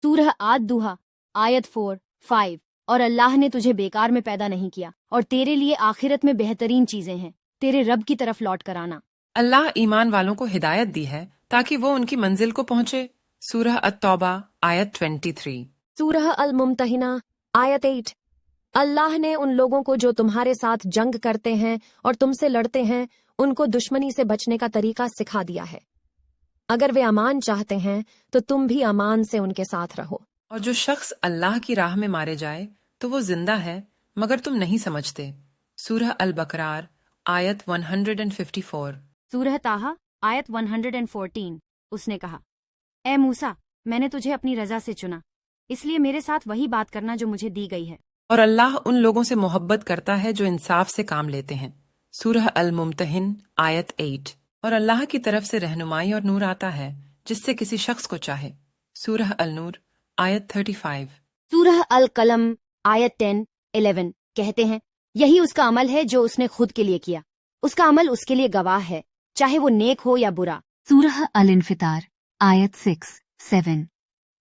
सूरह आद दुहा आयत 4-5। और अल्लाह ने तुझे बेकार में पैदा नहीं किया और तेरे लिए आखिरत में बेहतरीन चीजें हैं, तेरे रब की तरफ लौट कर आना। अल्लाह ईमान वालों को हिदायत दी है ताकि वो उनकी मंजिल को पहुंचे। सूरह अत-तौबा आयत 23। सूरह अल-मुम्तहिना आयत 8। अल्लाह ने उन लोगों को जो तुम्हारे साथ जंग करते हैं और तुमसे लड़ते हैं, उनको दुश्मनी से बचने का तरीका सिखा दिया है। अगर वे अमान चाहते हैं तो तुम भी अमान से उनके साथ रहो। और जो शख्स अल्लाह की राह में मारे जाए तो वो जिंदा है मगर तुम नहीं समझते। सूरह अल-बकरार आयत 154। सूरह ताहा आयत 114। उसने कहा, ए मूसा, मैंने तुझे अपनी रजा से चुना, इसलिए मेरे साथ वही बात करना जो मुझे दी गई है। और अल्लाह उन लोगों से मोहब्बत करता है जो इंसाफ से काम लेते हैं। सूरह अल-मुम्तहिन आयत 8। और अल्लाह की तरफ से रहनुमाई और नूर आता है जिससे किसी शख्स को चाहे। सूरह अल-नूर आयत 35। सूरह अल कलम आयत 10-11 कहते हैं, यही उसका अमल है जो उसने खुद के लिए किया, उसका अमल उसके लिए गवाह है, चाहे वो नेक हो या बुरा। सूरह अल इन्फितार आयत 6-7।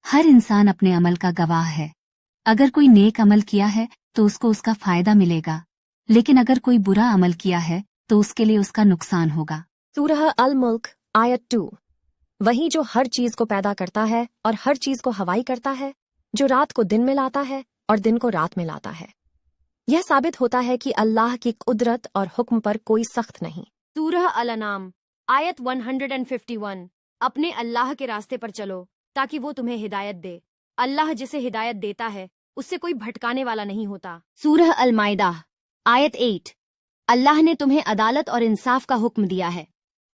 हर इंसान अपने अमल का गवाह है। अगर कोई नेक अमल किया है तो उसको उसका फायदा मिलेगा, लेकिन अगर कोई बुरा अमल किया है तो उसके लिए उसका नुकसान होगा। सूरह अल मुल्क आयत 2। वही जो हर चीज को पैदा करता है और हर चीज को हवाई करता है, जो रात को दिन में लाता है और दिन को रात में लाता है। यह साबित होता है कि अल्लाह की कुदरत और हुक्म पर कोई सख्त नहीं। सूरह अल अनाम आयत 151। अपने अल्लाह के रास्ते पर चलो ताकि वो तुम्हें हिदायत दे। अल्लाह जिसे हिदायत देता है उससे कोई भटकाने वाला नहीं होता। सूरह अल माइदा आयत 8। अल्लाह ने तुम्हें अदालत और इंसाफ का हुक्म दिया है,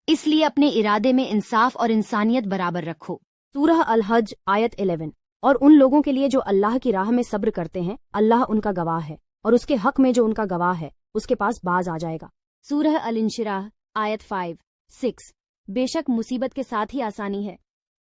इसलिए अपने इरादे में इंसाफ और इंसानियत बराबर रखो। सूरह अल हज आयत 11। और उन लोगों के लिए जो अल्लाह की राह में सब्र करते हैं, अल्लाह उनका गवाह है, और उसके हक में जो उनका गवाह है उसके पास बाज आ जाएगा। सूरह अल इंशिराह आयत 5-6। बेशक मुसीबत के साथ ही आसानी है।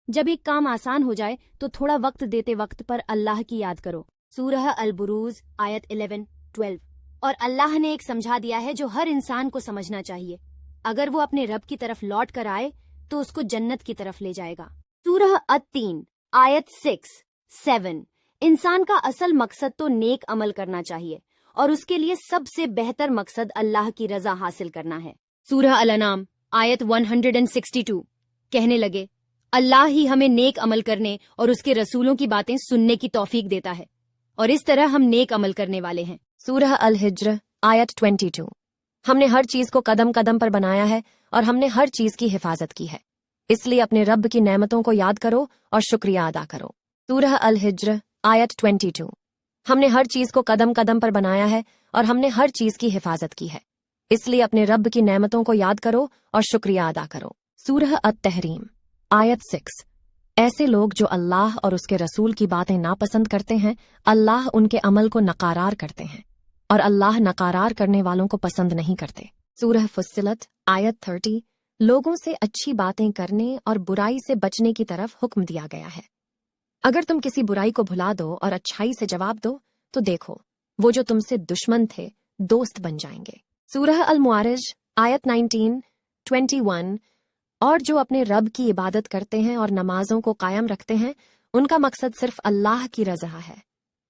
जब एक काम आसान हो जाए तो थोड़ा वक्त देते वक्त पर अल्लाह की याद करो। सूरह अल बुरूज आयत 11-12। और अल्लाह ने एक समझा दिया है जो हर इंसान को समझना चाहिए। अगर वो अपने रब की तरफ लौट कर आए तो उसको जन्नत की तरफ ले जाएगा। सूरह अत-तीन आयत 6-7। इंसान का असल मकसद तो नेक अमल करना चाहिए और उसके लिए सबसे बेहतर मकसद अल्लाह की रजा हासिल करना है। सूरह अल-अनाम आयत 162 कहने लगे, अल्लाह ही हमें नेक अमल करने और उसके रसूलों की बातें सुनने की तौफीक देता है, और इस तरह हम नेक अमल करने वाले हैं। सूरह अल हिज्र आयत 22। हमने हर चीज को कदम कदम पर बनाया है और हमने हर चीज की हिफाजत की है, इसलिए अपने रब की नेमतों को याद करो और शुक्रिया अदा करो। सूरह अल हिज्र आयत 22। हमने हर चीज को कदम कदम पर बनाया है और हमने हर चीज की हिफाजत की है, इसलिए अपने रब की नेमतों को याद करो और शुक्रिया अदा करो। सूरह अत-तहरीम आयत 6। ऐसे लोग जो अल्लाह और उसके रसूल की बातें नापसंद करते हैं, अल्लाह उनके अमल को नकारार करते हैं और अल्लाह नकारार करने वालों को पसंद नहीं करते। सूरह फुस्सिलत आयत 30। लोगों से अच्छी बातें करने और बुराई से बचने की तरफ हुक्म दिया गया है। अगर तुम किसी बुराई को भुला दो और अच्छाई से जवाब दो तो देखो, वो जो तुमसे दुश्मन थे दोस्त बन जाएंगे। सूरह अल मुआरिज आयत 19-21। और जो अपने रब की इबादत करते हैं और नमाजों को कायम रखते हैं, उनका मकसद सिर्फ अल्लाह की रज़ा है,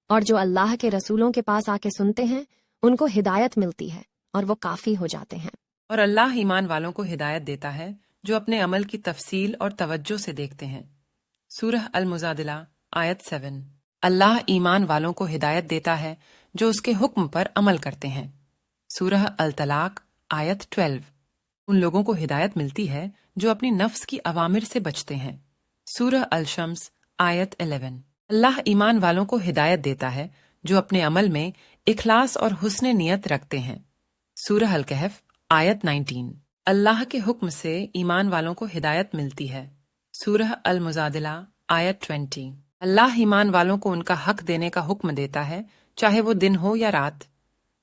और जो अल्लाह के रसूलों के पास आके सुनते हैं उनको हिदायत मिलती है और वो काफी हो जाते हैं। और अल्लाह ईमान वालों को हिदायत देता है जो अपने अमल की तफसील और तवज्जो से देखते हैं। सूरह अल मुजादिला आयत 7। अल्लाह ईमान वालों को हिदायत देता है जो उसके हुक्म पर अमल करते हैं। सूरह अल तलाक आयत 12। उन लोगों को हिदायत मिलती है जो अपनी नफ्स की अवामिर से बचते हैं। सूरह अल शम्स आयत 11। अल्लाह ईमान वालों को हिदायत देता है जो अपने अमल में इखलास और हुस्न नियत रखते हैं। सूरह अल कहफ आयत 19। अल्लाह के हुक्म से ईमान वालों को हिदायत मिलती है। सूरह अल मुजादिला आयत 20। अल्लाह ईमान वालों को उनका हक देने का हुक्म देता है, चाहे वो दिन हो या रात।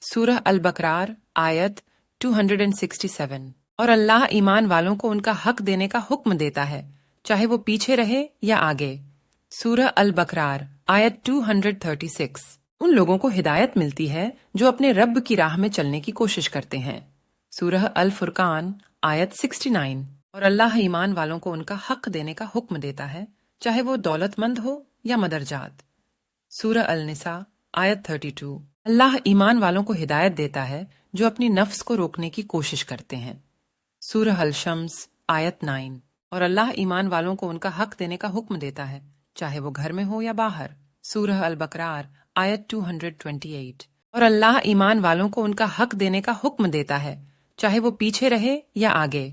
सूरह अल बकरार आयत 267। और अल्लाह ईमान वालों को उनका हक देने का हुक्म देता है, चाहे वो पीछे रहे या आगे। सूरह अल बकरार आयत 236। उन लोगों को हिदायत मिलती है जो अपने रब की राह में चलने की कोशिश करते हैं। सूरह अल फुरकान आयत 69। और अल्लाह ईमान वालों को उनका हक देने का हुक्म देता है, चाहे वो दौलतमंद हो या मदरजात। सूरह अल-निसा आयत 32। अल्लाह ईमान वालों को हिदायत देता है जो अपनी नफ्स को रोकने की कोशिश करते हैं। सूरह अल-शम्स आयत 9। और अल्लाह ईमान वालों को उनका हक देने का हुक्म देता है, चाहे वो घर में हो या बाहर। सूरह अल-बकरार आयत 228। और अल्लाह ईमान वालों को उनका हक देने का हुक्म देता है, चाहे वो पीछे रहे या आगे।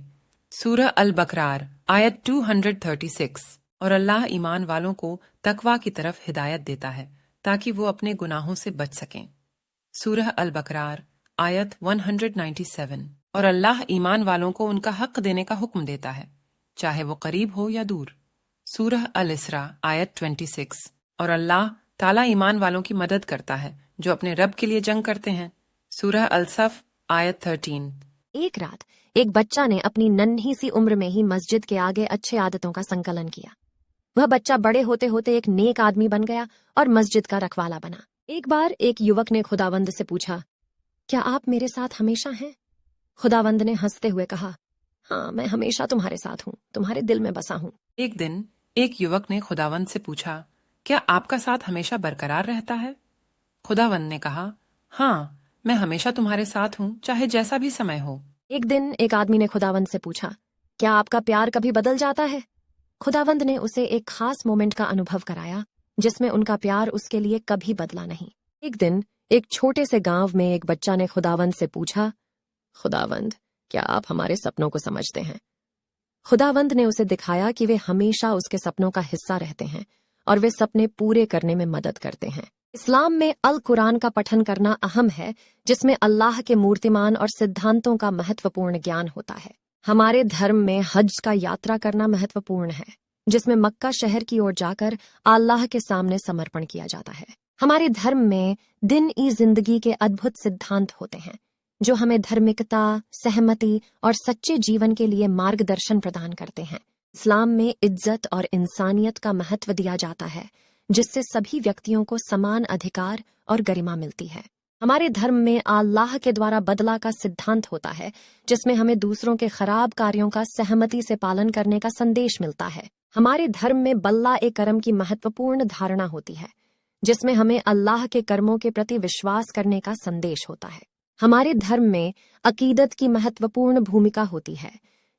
सूरह अल-बकरार आयत 236। और अल्लाह ईमान वालों को तकवा की तरफ हिदायत देता है ताकि वो अपने गुनाहों से बच सकें। सूरह अल-बकरार आयत 197। और अल्लाह ईमान वालों को उनका हक देने का हुक्म देता है, चाहे वो करीब हो या दूर। सूरह अल-इसरा आयत 26। और अल्लाह ताला ईमान वालों की मदद करता है जो अपने रब के लिए जंग करते हैं। सूरह अल-सफ आयत 13। एक रात एक बच्चा ने अपनी नन्ही सी उम्र में ही मस्जिद के आगे अच्छे आदतों का संकलन किया। वह बच्चा बड़े होते होते एक नेक आदमी बन गया और मस्जिद का रखवाला बना। एक बार एक युवक ने खुदावंद से पूछा, क्या आप मेरे साथ हमेशा हैं? खुदावंद ने हंसते हुए कहा, हाँ, मैं हमेशा तुम्हारे साथ हूँ, तुम्हारे दिल में बसा हूँ। एक दिन एक युवक ने खुदावंद से पूछा, क्या आपका साथ हमेशा बरकरार रहता है? खुदावंद ने कहा, हाँ, मैं हमेशा तुम्हारे साथ हूँ, चाहे जैसा भी समय हो। एक दिन एक आदमी ने खुदावंद से पूछा, क्या आपका प्यार कभी बदल जाता है? खुदावंद ने उसे एक खास मोमेंट का अनुभव कराया जिसमें उनका प्यार उसके लिए कभी बदला नहीं। एक दिन एक छोटे से गांव में एक बच्चा ने खुदावंद से पूछा, खुदावंद, क्या आप हमारे सपनों को समझते हैं? खुदावंद ने उसे दिखाया कि वे हमेशा उसके सपनों का हिस्सा रहते हैं और वे सपने पूरे करने में मदद करते हैं। इस्लाम में अल कुरान का पठन करना अहम है, जिसमें अल्लाह के मूर्तिमान और सिद्धांतों का महत्वपूर्ण ज्ञान होता है। हमारे धर्म में हज का यात्रा करना महत्वपूर्ण है, जिसमें मक्का शहर की ओर जाकर अल्लाह के सामने समर्पण किया जाता है। हमारे धर्म में दिन ई जिंदगी के अद्भुत सिद्धांत होते हैं जो हमें धार्मिकता, सहमति और सच्चे जीवन के लिए मार्गदर्शन प्रदान करते हैं। इस्लाम में इज्जत और इंसानियत का महत्व दिया जाता है, जिससे सभी व्यक्तियों को समान अधिकार और गरिमा मिलती है। हमारे धर्म में अल्लाह के द्वारा बदला का सिद्धांत होता है, जिसमें हमें दूसरों के खराब कार्यों का सहमति से पालन करने का संदेश मिलता है। हमारे धर्म में बल्ला ए करम की महत्वपूर्ण धारणा होती है, जिसमें हमें अल्लाह के कर्मों के प्रति विश्वास करने का संदेश होता है। हमारे धर्म में अकीदत की महत्वपूर्ण भूमिका होती है,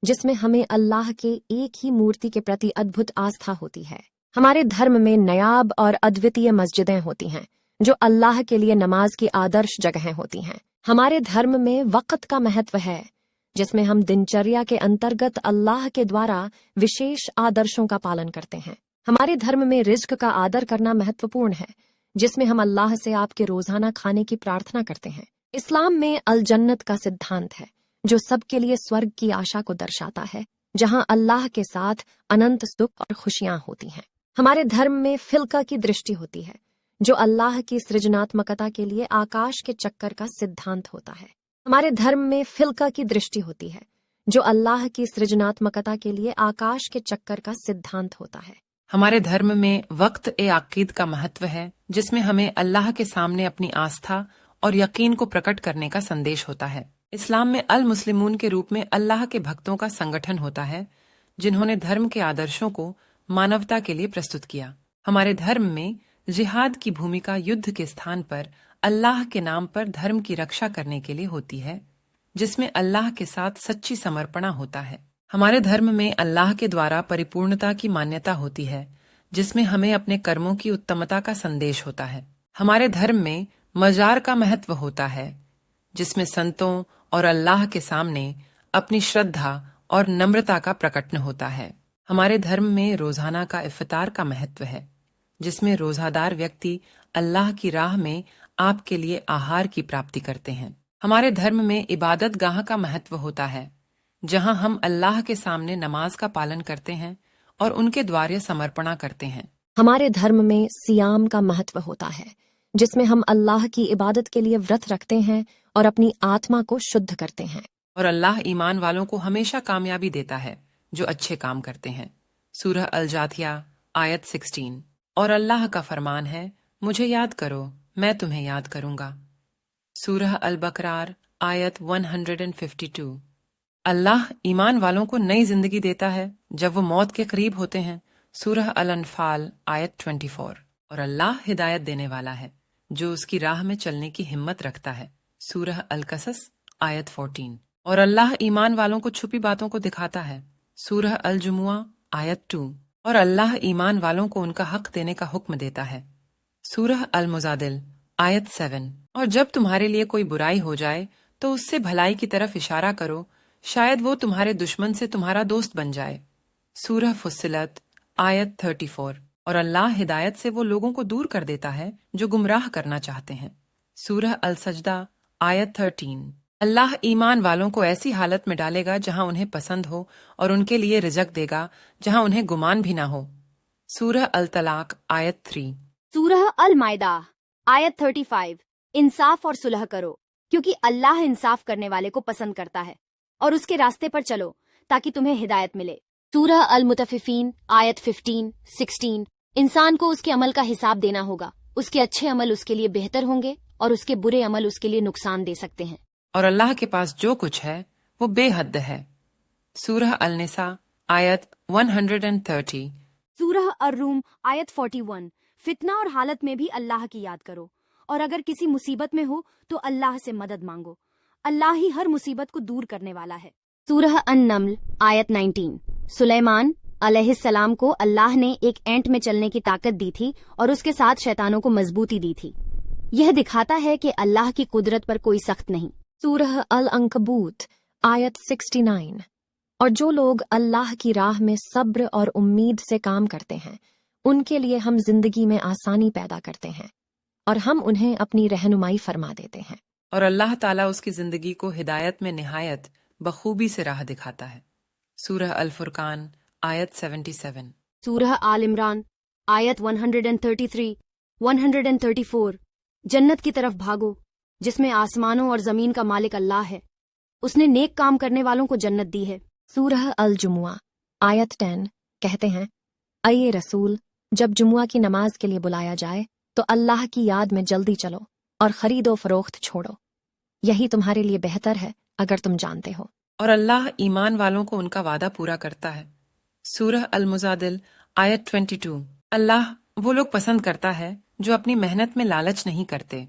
जिसमें हमें अल्लाह के एक ही मूर्ति के प्रति अद्भुत आस्था होती है। हमारे धर्म में नायाब और अद्वितीय मस्जिदें होती हैं, जो अल्लाह के लिए नमाज की आदर्श जगहें होती हैं। हमारे धर्म में वक़्त का महत्व है, जिसमें हम दिनचर्या के अंतर्गत अल्लाह के द्वारा विशेष आदर्शों का पालन करते हैं। हमारे धर्म में रिज्क का आदर करना महत्वपूर्ण है, जिसमें हम अल्लाह से आपके रोजाना खाने की प्रार्थना करते हैं। इस्लाम में अल जन्नत का सिद्धांत है, जो सबके लिए स्वर्ग की आशा को दर्शाता है, जहां अल्लाह के साथ अनंत सुख और खुशियां होती हैं। हमारे धर्म में फिल्का की दृष्टि होती है, जो अल्लाह की सृजनात्मकता के लिए आकाश के चक्कर का सिद्धांत होता है। हमारे धर्म में फिल्का की दृष्टि होती है, जो अल्लाह की सृजनात्मकता के लिए आकाश के चक्कर का सिद्धांत होता है। हमारे धर्म में वक्त ए अकीद का महत्व है, जिसमें हमें अल्लाह के सामने अपनी आस्था और यकीन को प्रकट करने का संदेश होता है। इस्लाम में अल मुस्लिमून के रूप में अल्लाह के भक्तों का संगठन होता है, जिन्होंने धर्म के आदर्शों को मानवता के लिए प्रस्तुत किया। हमारे धर्म में जिहाद की भूमिका युद्ध के स्थान पर अल्लाह के नाम पर धर्म की रक्षा करने के लिए होती है, जिसमें अल्लाह के साथ सच्ची समर्पणा होता है। हमारे धर्म में अल्लाह के द्वारा परिपूर्णता की मान्यता होती है, जिसमें हमें अपने कर्मों की उत्तमता का संदेश होता है। हमारे धर्म में मजार का महत्व होता है, जिसमें संतों और अल्लाह के सामने अपनी श्रद्धा और नम्रता का प्रकटन होता है। हमारे धर्म में रोजाना का इफ्तार का महत्व है, जिसमें रोजादार व्यक्ति अल्लाह की राह में आपके लिए आहार की प्राप्ति करते हैं। हमारे धर्म में इबादत गाह का महत्व होता है, जहां हम अल्लाह के सामने नमाज का पालन करते हैं और उनके द्वारे समर्पणा करते हैं। हमारे धर्म में सियाम का महत्व होता है, जिसमें हम अल्लाह की इबादत के लिए व्रत रखते हैं और अपनी आत्मा को शुद्ध करते हैं। और अल्लाह ईमान वालों को हमेशा कामयाबी देता है जो अच्छे काम करते हैं। सूरह अल जाथिया आयत 16। और अल्लाह का फरमान है, मुझे याद करो, मैं तुम्हें याद करूंगा। सूरह अल बकरार आयत 152। अल्लाह ईमान वालों को नई जिंदगी देता है जब वो मौत के करीब होते हैं, सूरह अल-अनफाल आयत 24। और अल्लाह हिदायत देने वाला है जो उसकी राह में चलने की हिम्मत रखता है। सूरह अल-कसस आयत 14। और अल्लाह ईमान वालों को छुपी बातों को दिखाता है। सूरह अल-जुमुआ आयत 2। और अल्लाह ईमान वालों को उनका हक देने का हुक्म देता है। सूरह अल-मुजादिल आयत 7। और जब तुम्हारे लिए कोई बुराई हो जाए तो उससे भलाई की तरफ इशारा करो, शायद वो तुम्हारे दुश्मन से तुम्हारा दोस्त बन जाए। सूरह फुस्सिलत आयत 34। और अल्लाह हिदायत से वो लोगों को दूर कर देता है जो गुमराह करना चाहते हैं। सूरह अल-सजदा आयत 13। अल्लाह ईमान वालों को ऐसी हालत में डालेगा जहां उन्हें पसंद हो और उनके लिए रिज़्क देगा जहां उन्हें गुमान भी ना हो। सूरह अल-तलाक आयत 3। सूरह अल मायदा आयत 35। इंसाफ और सुलह करो, क्योंकि अल्लाह इंसाफ करने वाले को पसंद करता है, और उसके रास्ते पर चलो ताकि तुम्हें हिदायत मिले। सूरह अल मुतफिफीन आयत 15, 16। इंसान को उसके अमल का हिसाब देना होगा। उसके अच्छे अमल उसके लिए बेहतर होंगे और उसके बुरे अमल उसके लिए नुकसान दे सकते हैं। और अल्लाह के पास जो कुछ है वो बेहद है। सूरह अल-निसा आयत 130। सूरह अर-रूम आयत 41। फितना और हालत में भी अल्लाह की याद करो, और अगर किसी मुसीबत में हो तो अल्लाह से मदद मांगो। अल्लाह ही हर मुसीबत को दूर करने वाला है। सूरह अन-नम्ल आयत 19। सुलेमान अलैहिस्सलाम को अल्लाह ने एक एंट में चलने की ताकत दी थी और उसके साथ शैतानों को मजबूती दी थी। यह दिखाता है कि अल्लाह की कुदरत पर कोई सख्त नहीं। सूरह अल-अंकबूत आयत 69। और जो लोग अल्लाह की राह में सब्र और उम्मीद से काम करते हैं, उनके लिए हम जिंदगी में आसानी पैदा करते हैं और हम उन्हें अपनी रहनुमाई फरमा देते हैं। और अल्लाह ताला उसकी जिंदगी को हिदायत में निहायत बखूबी से राह दिखाता है। सूरह अल-फुरकान आयत 77। सूरह आल इमरान आयत 133, 134। जन्नत की तरफ भागो जिसमें आसमानों और जमीन का मालिक अल्लाह है। उसने नेक काम करने वालों को जन्नत दी है। सूरह अल-जुमुआ आयत 10 कहते हैं, अये रसूल, जब जुमुआ की नमाज के लिए बुलाया जाए तो अल्लाह की याद में जल्दी चलो और खरीदो फरोख्त छोड़ो। यही तुम्हारे लिए बेहतर है अगर तुम जानते हो। और अल्लाह ईमान वालों को उनका वादा पूरा करता है। सूरह अल-मुजादिल आयत 22। अल्लाह वो लोग पसंद करता है जो अपनी मेहनत में लालच नहीं करते।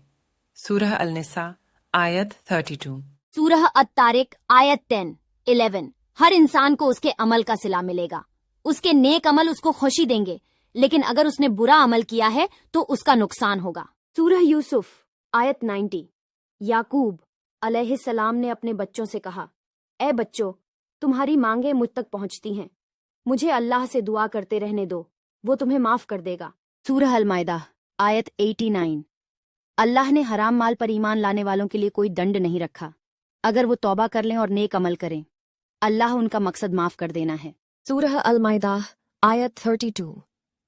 सूरह अल-निसा आयत 32। सूरह अत-तारिक आयत 10, 11। हर इंसान को उसके अमल का सिला मिलेगा। उसके नेक अमल उसको खुशी देंगे, लेकिन अगर उसने बुरा अमल किया है तो उसका नुकसान होगा। सूरह यूसुफ आयत 90। याकूब अलैहिस्सलाम ने अपने बच्चों से कहा, ए बच्चों, तुम्हारी मांगे मुझ तक पहुंचती हैं। मुझे अल्लाह से दुआ करते रहने दो, वो तुम्हें माफ कर देगा। सूरह अल मायदा आयत 89। अल्लाह ने हराम माल पर ईमान लाने वालों के लिए कोई दंड नहीं रखा, अगर वो तौबा कर लें और नेक अमल करें। अल्लाह उनका मकसद माफ कर देना है। सूरह अल-माइदा आयत 32।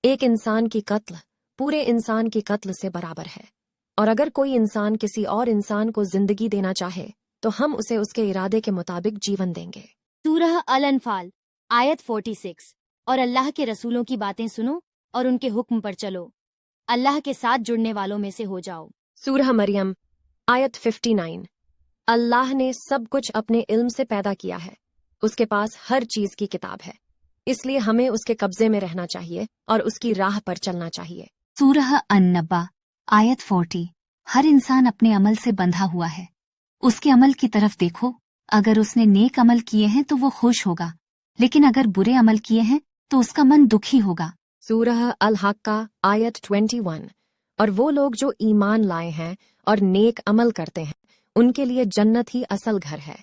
एक इंसान की कत्ल पूरे इंसान की कत्ल से बराबर है, और अगर कोई इंसान किसी और इंसान को जिंदगी देना चाहे तो हम उसे उसके इरादे के मुताबिक जीवन देंगे। सूरह अल-अनफाल आयत 46। और अल्लाह के रसूलों की बातें सुनो और उनके हुक्म पर चलो। अल्लाह के साथ जुड़ने वालों में से हो जाओ। सूरह मरियम आयत 59। अल्लाह ने सब कुछ अपने इल्म से पैदा किया है, उसके पास हर चीज की किताब है, इसलिए हमें उसके कब्जे में रहना चाहिए और उसकी राह पर चलना चाहिए। सूरह अन-नबा आयत 40। हर इंसान अपने अमल से बंधा हुआ है, उसके अमल की तरफ देखो। अगर उसने नेक अमल किए हैं तो वो खुश होगा, लेकिन अगर बुरे अमल किए हैं तो उसका मन दुखी होगा। सूरह अल-हक्का आयत 21। और वो लोग जो ईमान लाए हैं और नेक अमल करते हैं, उनके लिए जन्नत ही असल घर है।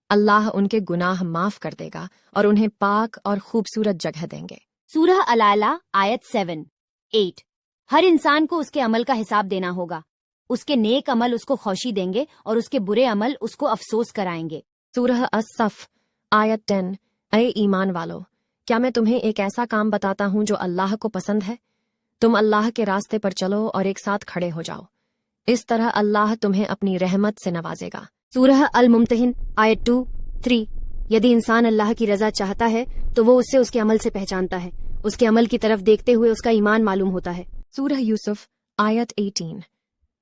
अल्लाह उनके गुनाह माफ कर देगा और उन्हें पाक और खूबसूरत जगह देंगे। सूरह अल-आला आयत 7, 8। हर इंसान को उसके अमल का हिसाब देना होगा। उसके नेक अमल उसको खुशी देंगे और उसके बुरे अमल उसको अफसोस कराएंगे। सूरह अस-सफ आयत 10। ऐ ईमान वालो, क्या मैं तुम्हें एक ऐसा काम बताता हूँ जो अल्लाह को पसंद है? तुम अल्लाह के रास्ते पर चलो और एक साथ खड़े हो जाओ। इस तरह अल्लाह तुम्हें अपनी रहमत से नवाजेगा। सूरह अल-मुम्तहिन आयत 2, 3। यदि इंसान अल्लाह की रजा चाहता है तो वो उससे उसके अमल से पहचानता है। उसके अमल की तरफ देखते हुए उसका ईमान मालूम होता है। सूरह यूसुफ आयत 18।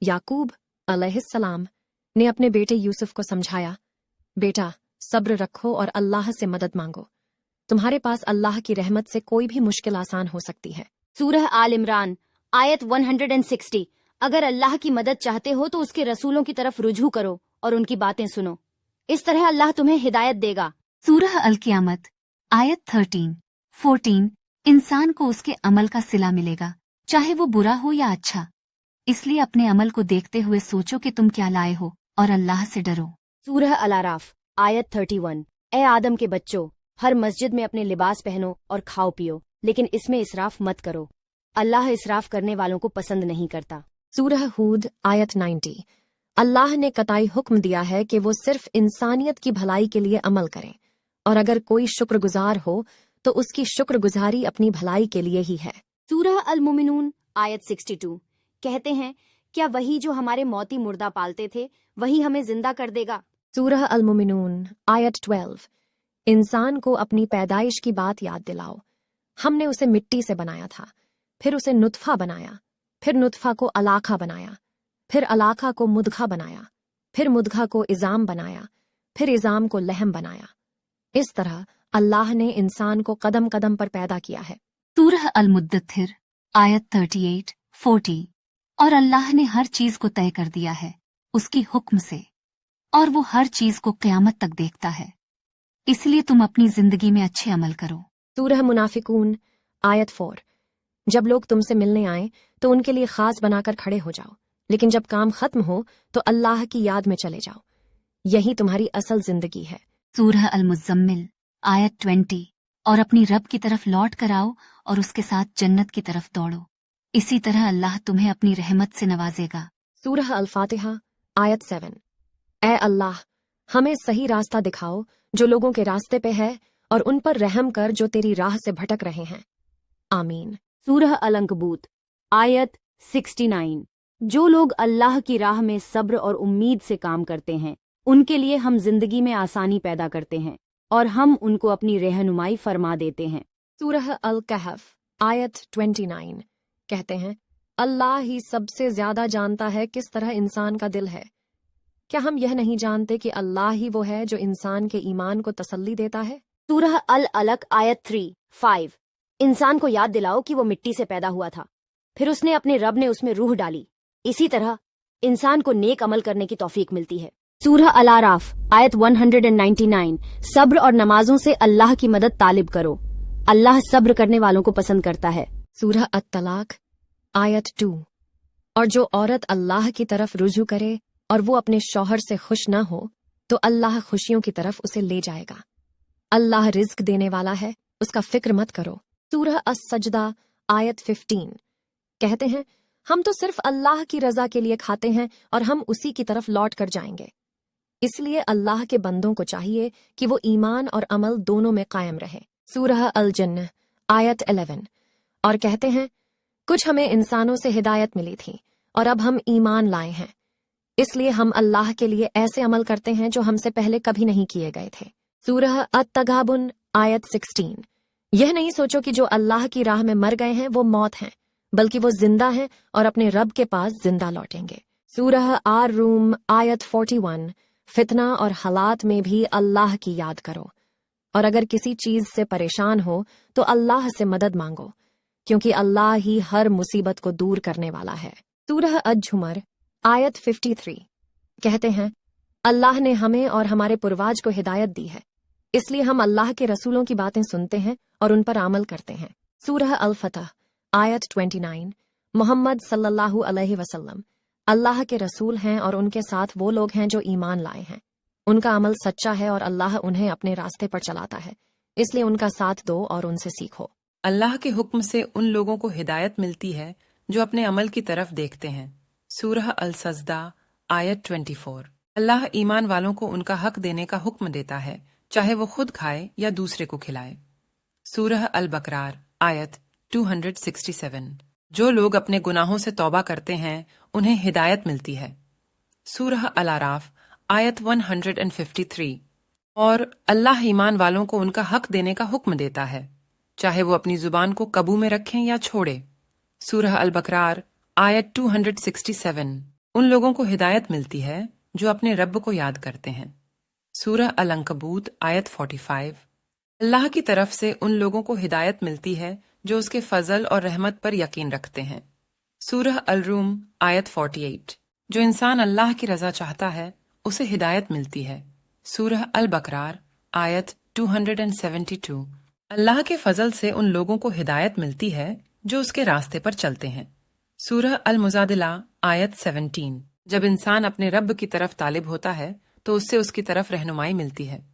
याकूब अलैहिस्सलाम ने अपने बेटे यूसुफ को समझाया, बेटा, सब्र रखो और अल्लाह से मदद मांगो। तुम्हारे पास अल्लाह की रहमत से कोई भी मुश्किल आसान हो सकती है। सूरह आल इमरान आयत 160। अगर अल्लाह की मदद चाहते हो तो उसके रसूलों की तरफ रुजू करो और उनकी बातें सुनो, इस तरह अल्लाह तुम्हें हिदायत देगा। सूरह अल क़ियामत आयत 13-14। इंसान को उसके अमल का सिला मिलेगा, चाहे वो बुरा हो या अच्छा। इसलिए अपने अमल को देखते हुए सोचो कि तुम क्या लाए हो और अल्लाह से डरो। सूरह अल आराफ आयत 31। ए आदम के बच्चों, हर मस्जिद में अपने लिबास पहनो और खाओ पियो, लेकिन इसमें इसराफ मत करो। अल्लाह इसराफ करने वालों को पसंद नहीं करता। सूरह हूद आयत 90। अल्लाह ने कतई हुक्म दिया है कि वो सिर्फ इंसानियत की भलाई के लिए अमल करें, और अगर कोई शुक्रगुजार हो तो उसकी शुक्रगुजारी अपनी भलाई के लिए ही है। सूरह अल मुमिनून आयत 62। कहते हैं, क्या वही जो हमारे मौती मुर्दा पालते थे वही हमें जिंदा कर देगा? सूरह अल मुमिनून आयत 12। इंसान को अपनी पैदाइश की बात याद दिलाओ। हमने उसे मिट्टी से बनाया था, फिर उसे नुत्फा बनाया, फिर नुत्फा को अलाखा बनाया, फिर अलाखा को मुदघा बनाया, फिर मुदघा को इजाम बनाया, फिर इजाम को लहम बनाया। इस तरह अल्लाह ने इंसान को कदम कदम पर पैदा किया है। सूरह अल मुद्दथिर आयत 38-40। और अल्लाह ने हर चीज को तय कर दिया है उसकी हुक्म से, और वो हर चीज को क़यामत तक देखता है। इसलिए तुम अपनी जिंदगी में अच्छे अमल करो। सूरह मुनाफिकून आयत 4। जब लोग तुमसे मिलने आए तो उनके लिए खास बनाकर खड़े हो जाओ, लेकिन जब काम खत्म हो तो अल्लाह की याद में चले जाओ। यही तुम्हारी असल जिंदगी है। सूरह अल मुज़म्मिल आयत 20। और अपनी रब की तरफ लौट कर आओ और उसके साथ जन्नत की तरफ दौड़ो, इसी तरह अल्लाह तुम्हें अपनी रहमत से नवाजेगा। सूरह अल फातिहा आयत 7। ए अल्लाह, हमें सही रास्ता दिखाओ जो लोगों के रास्ते पे है, और उन पर रहम कर जो तेरी राह से भटक रहे हैं। आमीन। सूरह अल अंकबूत आयत 69। जो लोग अल्लाह की राह में सब्र और उम्मीद से काम करते हैं, उनके लिए हम जिंदगी में आसानी पैदा करते हैं और हम उनको अपनी रहनुमाई फरमा देते हैं। सूरह अल कहफ आयत 29। कहते हैं, अल्लाह ही सबसे ज्यादा जानता है किस तरह इंसान का दिल है। क्या हम यह नहीं जानते कि अल्लाह ही वो है जो इंसान के ईमान को तसल्ली देता है? सूरह अल अलक आयत 3-5। इंसान को याद दिलाओ कि वो मिट्टी से पैदा हुआ था, फिर उसने अपने रब ने उसमें रूह डाली। इसी तरह इंसान को नेक अमल करने की तौफीक मिलती है। सूरह अल आराफ आयत 199। सब्र और नमाजों से अल्लाह की मदद तालिब करो, अल्लाह सब्र करने वालों को पसंद करता है। सूरह अत-तलाक आयत 2। और जो औरत अल्लाह की तरफ रुजू करे और वो अपने शौहर से खुश न हो तो अल्लाह खुशियों की तरफ उसे ले जाएगा। अल्लाह रिज्क देने वाला है, उसका फिक्र मत करो। सूरह अस-सजदा आयत 15। कहते हैं, हम तो सिर्फ अल्लाह की रजा के लिए खाते हैं और हम उसी की तरफ लौट कर जाएंगे। इसलिए अल्लाह के बंदों को चाहिए कि वो ईमान और अमल दोनों में कायम रहे। सूरह अल जन्न आयत 11। और कहते हैं, कुछ हमें इंसानों से हिदायत मिली थी और अब हम ईमान लाए हैं, इसलिए हम अल्लाह के लिए ऐसे अमल करते हैं जो हमसे पहले कभी नहीं किए गए थे। सूरह अत-तगाबुन आयत 16। यह नहीं सोचो कि जो अल्लाह की राह में मर गए हैं वो मौत हैं, बल्कि वो जिंदा हैं और अपने रब के पास जिंदा लौटेंगे। सूरह आर रूम आयत 41। फितना और हालात में भी अल्लाह की याद करो, और अगर किसी चीज से परेशान हो तो अल्लाह से मदद मांगो, क्योंकि अल्लाह ही हर मुसीबत को दूर करने वाला है। सूरह अज-झुमर आयत 53। कहते हैं, अल्लाह ने हमें और हमारे पूर्वाज को हिदायत दी है, इसलिए हम अल्लाह के रसूलों की बातें सुनते हैं और उन पर अमल करते हैं। सूरह अल-फतह आयत 29। मोहम्मद सल्लल्लाहु अलैहि वसल्लम अल्लाह के रसूल हैं और उनके साथ वो लोग हैं जो ईमान लाए हैं। उनका अमल सच्चा है और अल्लाह उन्हें अपने रास्ते पर चलाता है, इसलिए उनका साथ दो और उनसे सीखो। अल्लाह के हुक्म से उन लोगों को हिदायत मिलती है जो अपने अमल की तरफ देखते हैं। सूरह अल-सजदा आयत 24। अल्लाह ईमान वालों को उनका हक देने का हुक्म देता है, चाहे वो खुद खाए या दूसरे को खिलाए। सूरह अल-बकरार आयत 267। जो लोग अपने गुनाहों से तौबा करते हैं उन्हें हिदायत मिलती है। सूरह अल-आराफ आयत 153। और अल्लाह ईमान वालों को उनका हक देने का हुक्म देता है, चाहे वो अपनी जुबान को काबू में रखें या छोड़े। सूरह अल-बकरार आयत 267। उन लोगों को हिदायत मिलती है जो अपने रब को याद करते हैं। सूरह अल-अंकबूत आयत 45। अल्लाह की तरफ से उन लोगों को हिदायत मिलती है जो उसके फजल और रहमत पर यकीन रखते हैं। सूरह अल-रूम आयत 48। जो इंसान अल्लाह की रजा चाहता है उसे हिदायत मिलती है। सूरह अल-बकरार आयत 272। अल्लाह के फजल से उन लोगों को हिदायत मिलती है जो उसके रास्ते पर चलते हैं। सूरह अल-मुजादिला आयत 17। जब इंसान अपने रब की तरफ तालिब होता है तो उससे उसकी तरफ रहनुमाई मिलती है।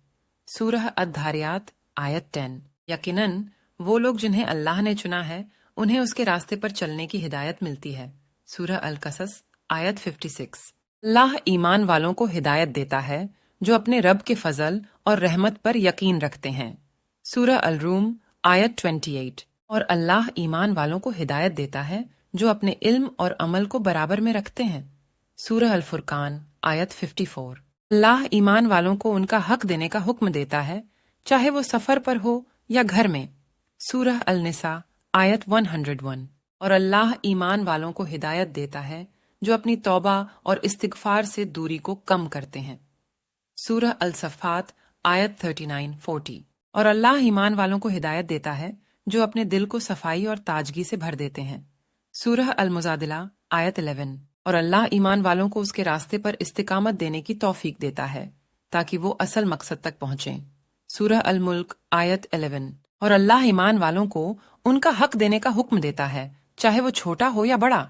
सूरह अद-धारियात आयत 10। यकीनन वो लोग जिन्हें अल्लाह ने चुना है उन्हें उसके रास्ते पर चलने की हिदायत मिलती है। सूरह अल-कसस आयत 56। अल्लाह ईमान वालों को हिदायत देता है जो अपने रब के फजल और रहमत पर यकीन रखते हैं। सूरह अल-रूम आयत 28। और अल्लाह ईमान वालों को हिदायत देता है जो अपने इल्म और अमल को बराबर में रखते हैं। सूरह अल-फुरकान आयत 54। अल्लाह ईमान वालों को उनका हक देने का हुक्म देता है चाहे वो सफर पर हो या घर में। सूरह अल-निसा आयत 101। और अल्लाह ईमान वालों को हिदायत देता है जो अपनी तौबा और इस्तिगफार से दूरी को कम करते हैं। सूरह अल-सफ़ात आयत 39-40। और अल्लाह ईमान वालों को हिदायत देता है जो अपने दिल को सफाई और ताजगी से भर देते हैं। सूरह अल-मुजादिला आयत 11। और अल्लाह ईमान वालों को उसके रास्ते पर इस्तिकामत देने की तौफीक देता है ताकि वो असल मकसद तक पहुंचें। सूरह अल-मुल्क आयत 11। और अल्लाह ईमान वालों को उनका हक देने का हुक्म देता है चाहे वो छोटा हो या बड़ा।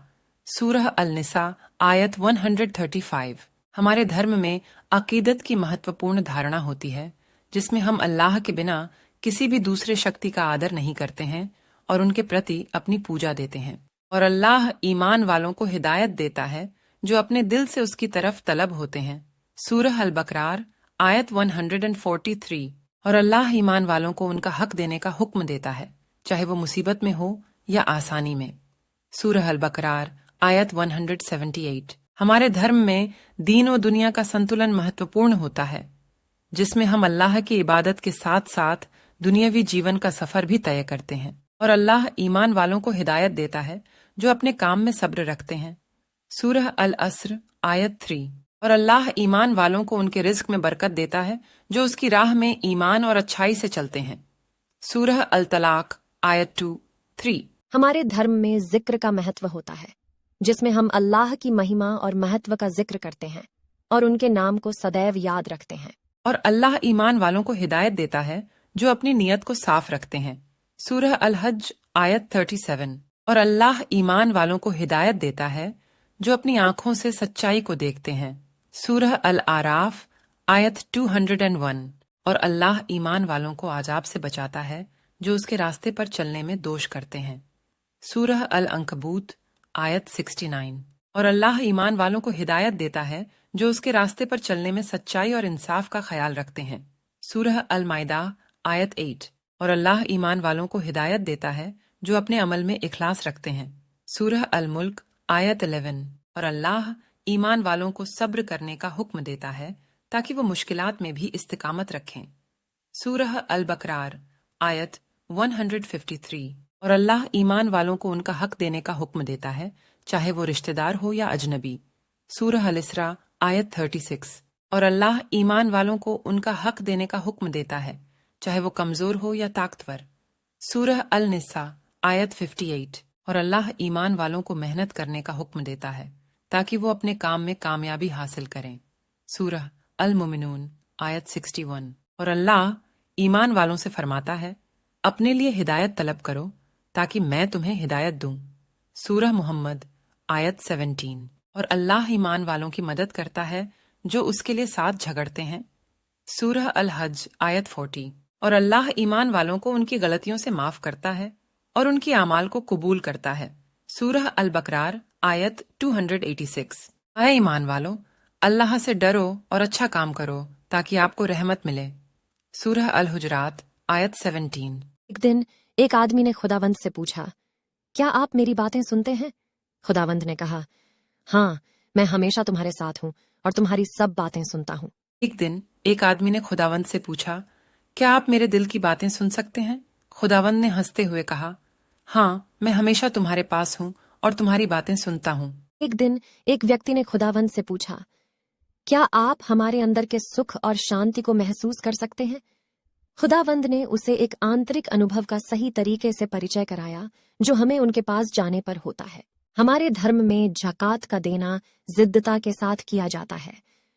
सूरह अल-निसा आयत 135। हमारे धर्म में अकीदत की महत्वपूर्ण धारणा होती है जिसमें हम अल्लाह के बिना किसी भी दूसरे शक्ति का आदर नहीं करते हैं और उनके प्रति अपनी पूजा देते हैं। और अल्लाह ईमान वालों को हिदायत देता है जो अपने दिल से उसकी तरफ तलब होते हैं। सूरह अल-बकरार आयत 143। और अल्लाह ईमान वालों को उनका हक देने का हुक्म देता है चाहे वो मुसीबत में हो या आसानी में। सूरह अल-बकरार आयत 178। हमारे धर्म में दीन व दुनिया का संतुलन महत्वपूर्ण होता है जिसमें हम अल्लाह की इबादत के साथ साथ दुनियावी जीवन का सफर भी तय करते हैं। और अल्लाह ईमान वालों को हिदायत देता है जो अपने काम में सब्र रखते हैं। सूरह अल-अस्र आयत 3। और अल्लाह ईमान वालों को उनके रिज्क में बरकत देता है जो उसकी राह में ईमान और अच्छाई से चलते हैं। सूरह अल-तलाक आयत 2-3। हमारे धर्म में जिक्र का महत्व होता है जिसमें हम अल्लाह की महिमा और महत्व का जिक्र करते हैं और उनके नाम को सदैव याद रखते हैं। और अल्लाह ईमान वालों को हिदायत देता है जो अपनी नीयत को साफ रखते हैं। सूरह अल-हज आयत 37। और अल्लाह ईमान वालों को हिदायत देता है जो अपनी आंखों से सच्चाई को देखते हैं। सूरह अल-आराफ आयत 201। और अल्लाह ईमान वालों को आजाब से बचाता है जो उसके रास्ते पर चलने में दोष करते हैं। सूरह अल-अंकबूत आयत 69। और अल्लाह ईमान वालों को हिदायत देता है जो उसके रास्ते पर चलने में सच्चाई और इंसाफ का ख्याल रखते हैं। सूरह अल-माइदा आयत 8। और अल्लाह ईमान वालों को हिदायत देता है जो अपने अमल में इखलास रखते हैं। सूरह अल-मुल्क आयत 11। और अल्लाह ईमान वालों को सब्र करने का हुक्म देता है ताकि वो मुश्किलात में भी इस्तिकामत रखें। सूरह अल-बकरार आयत 153। और अल्लाह ईमान वालों को उनका हक देने का हुक्म देता है चाहे वो रिश्तेदार हो या अजनबी। सूरह अल-इसरा आयत 36। और अल्लाह ईमान वालों को उनका हक देने का हुक्म देता है चाहे वो कमजोर हो या ताकतवर। सूरह अल-निसा आयत 58। और अल्लाह ईमान वालों को मेहनत करने का हुक्म देता है ताकि वो अपने काम में कामयाबी हासिल करें। सूरह अल-मुमिनून आयत 61। और अल्लाह ईमान वालों से फरमाता है अपने लिए हिदायत तलब करो ताकि मैं तुम्हें हिदायत दूं। सूरह मुहम्मद आयत 17। और अल्लाह ईमान वालों की मदद करता है जो उसके लिए साथ झगड़ते हैं। सूरह अल-हज आयत 40। और अल्लाह ईमान वालों को उनकी गलतियों से माफ करता है और उनकी आमाल को कबूल करता है। सूरह अल-बकरार आयत 286। आए ईमान वालों, अल्लाह से डरो और अच्छा काम करो ताकि आपको रहमत मिले। सूरह अल-हुजरात आयत 17। एक दिन एक आदमी ने खुदावंद से पूछा, क्या आप मेरी बातें सुनते हैं? खुदावंद ने कहा, हाँ, मैं हमेशा तुम्हारे साथ हूँ और तुम्हारी सब बातें सुनता हूँ। एक दिन एक आदमी ने खुदावंद से पूछा, क्या आप मेरे दिल की बातें सुन सकते हैं? खुदावंद ने हंसते हुए कहा, हाँ, मैं हमेशा तुम्हारे पास हूँ और तुम्हारी बातें सुनता हूँ। एक दिन एक व्यक्ति ने खुदावंद से पूछा, क्या आप हमारे अंदर के सुख और शांति को महसूस कर सकते हैं? खुदावंद ने उसे एक आंतरिक अनुभव का सही तरीके से परिचय कराया जो हमें उनके पास जाने पर होता है। हमारे धर्म में ज़कात का देना जिद्दता के साथ किया जाता है,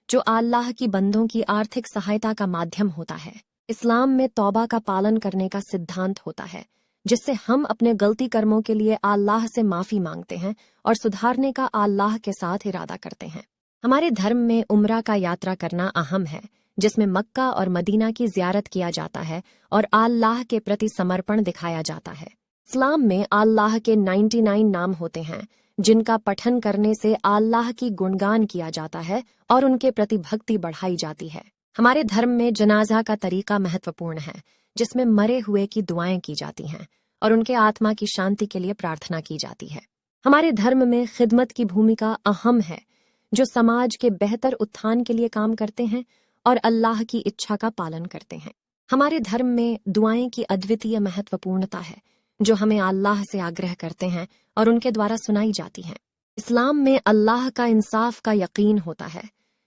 जो अल्लाह की बंदों की आर्थिक सहायता का माध्यम होता है। इस्लाम में तौबा का पालन करने का सिद्धांत होता है, जिससे हम अपने गलती कर्मों के लिए अल्लाह से माफी मांगते हैं और सुधारने का अल्लाह के साथ इरादा करते हैं। हमारे धर्म में उम्रा का यात्रा करना अहम है, जिसमें मक्का और मदीना की ज़ियारत किया जाता है और अल्लाह के प्रति समर्पण दिखाया जाता है। इस्लाम में अल्लाह के 99 नाम होते हैं, जिनका पठन करने से अल्लाह की गुणगान किया जाता है और उनके प्रति भक्ति बढ़ाई जाती है। हमारे धर्म में जनाजा का तरीका महत्वपूर्ण है, जिसमें मरे हुए की दुआएं की जाती हैं और उनके आत्मा की शांति के लिए प्रार्थना की जाती है। हमारे धर्म में खिदमत की भूमिका अहम है, जो समाज के बेहतर उत्थान के लिए काम करते हैं और अल्लाह की इच्छा का पालन करते हैं। हमारे धर्म में दुआएं की अद्वितीय महत्वपूर्णता है, जो हमें अल्लाह से आग्रह करते हैं और उनके द्वारा सुनाई जाती हैं। इस्लाम में अल्लाह का इंसाफ का यकीन होता है,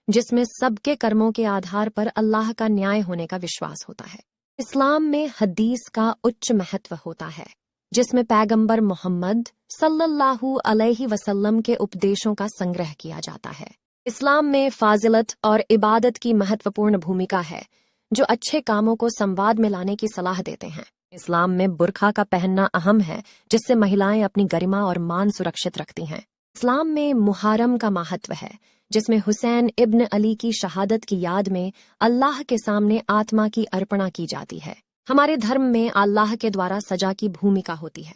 जिसमें सबके कर्मों के आधार पर अल्लाह का न्याय होने का विश्वास होता है। इस्लाम में हदीस का उच्च महत्व होता है, जिसमें पैगंबर मोहम्मद सल्लल्लाहु अलैहि वसल्लम के उपदेशों का संग्रह किया जाता है। इस्लाम में फाजिलत और इबादत की महत्वपूर्ण भूमिका है, जो अच्छे कामों को संवाद में लाने की सलाह देते हैं। इस्लाम में बुर्खा का पहनना अहम है, जिससे महिलाएं अपनी गरिमा और मान सुरक्षित रखती हैं। इस्लाम में मुहर्रम का महत्व है, जिसमें हुसैन इब्न अली की शहादत की याद में अल्लाह के सामने आत्मा की अर्पणा की जाती है। हमारे धर्म में अल्लाह के द्वारा सजा की भूमिका होती है,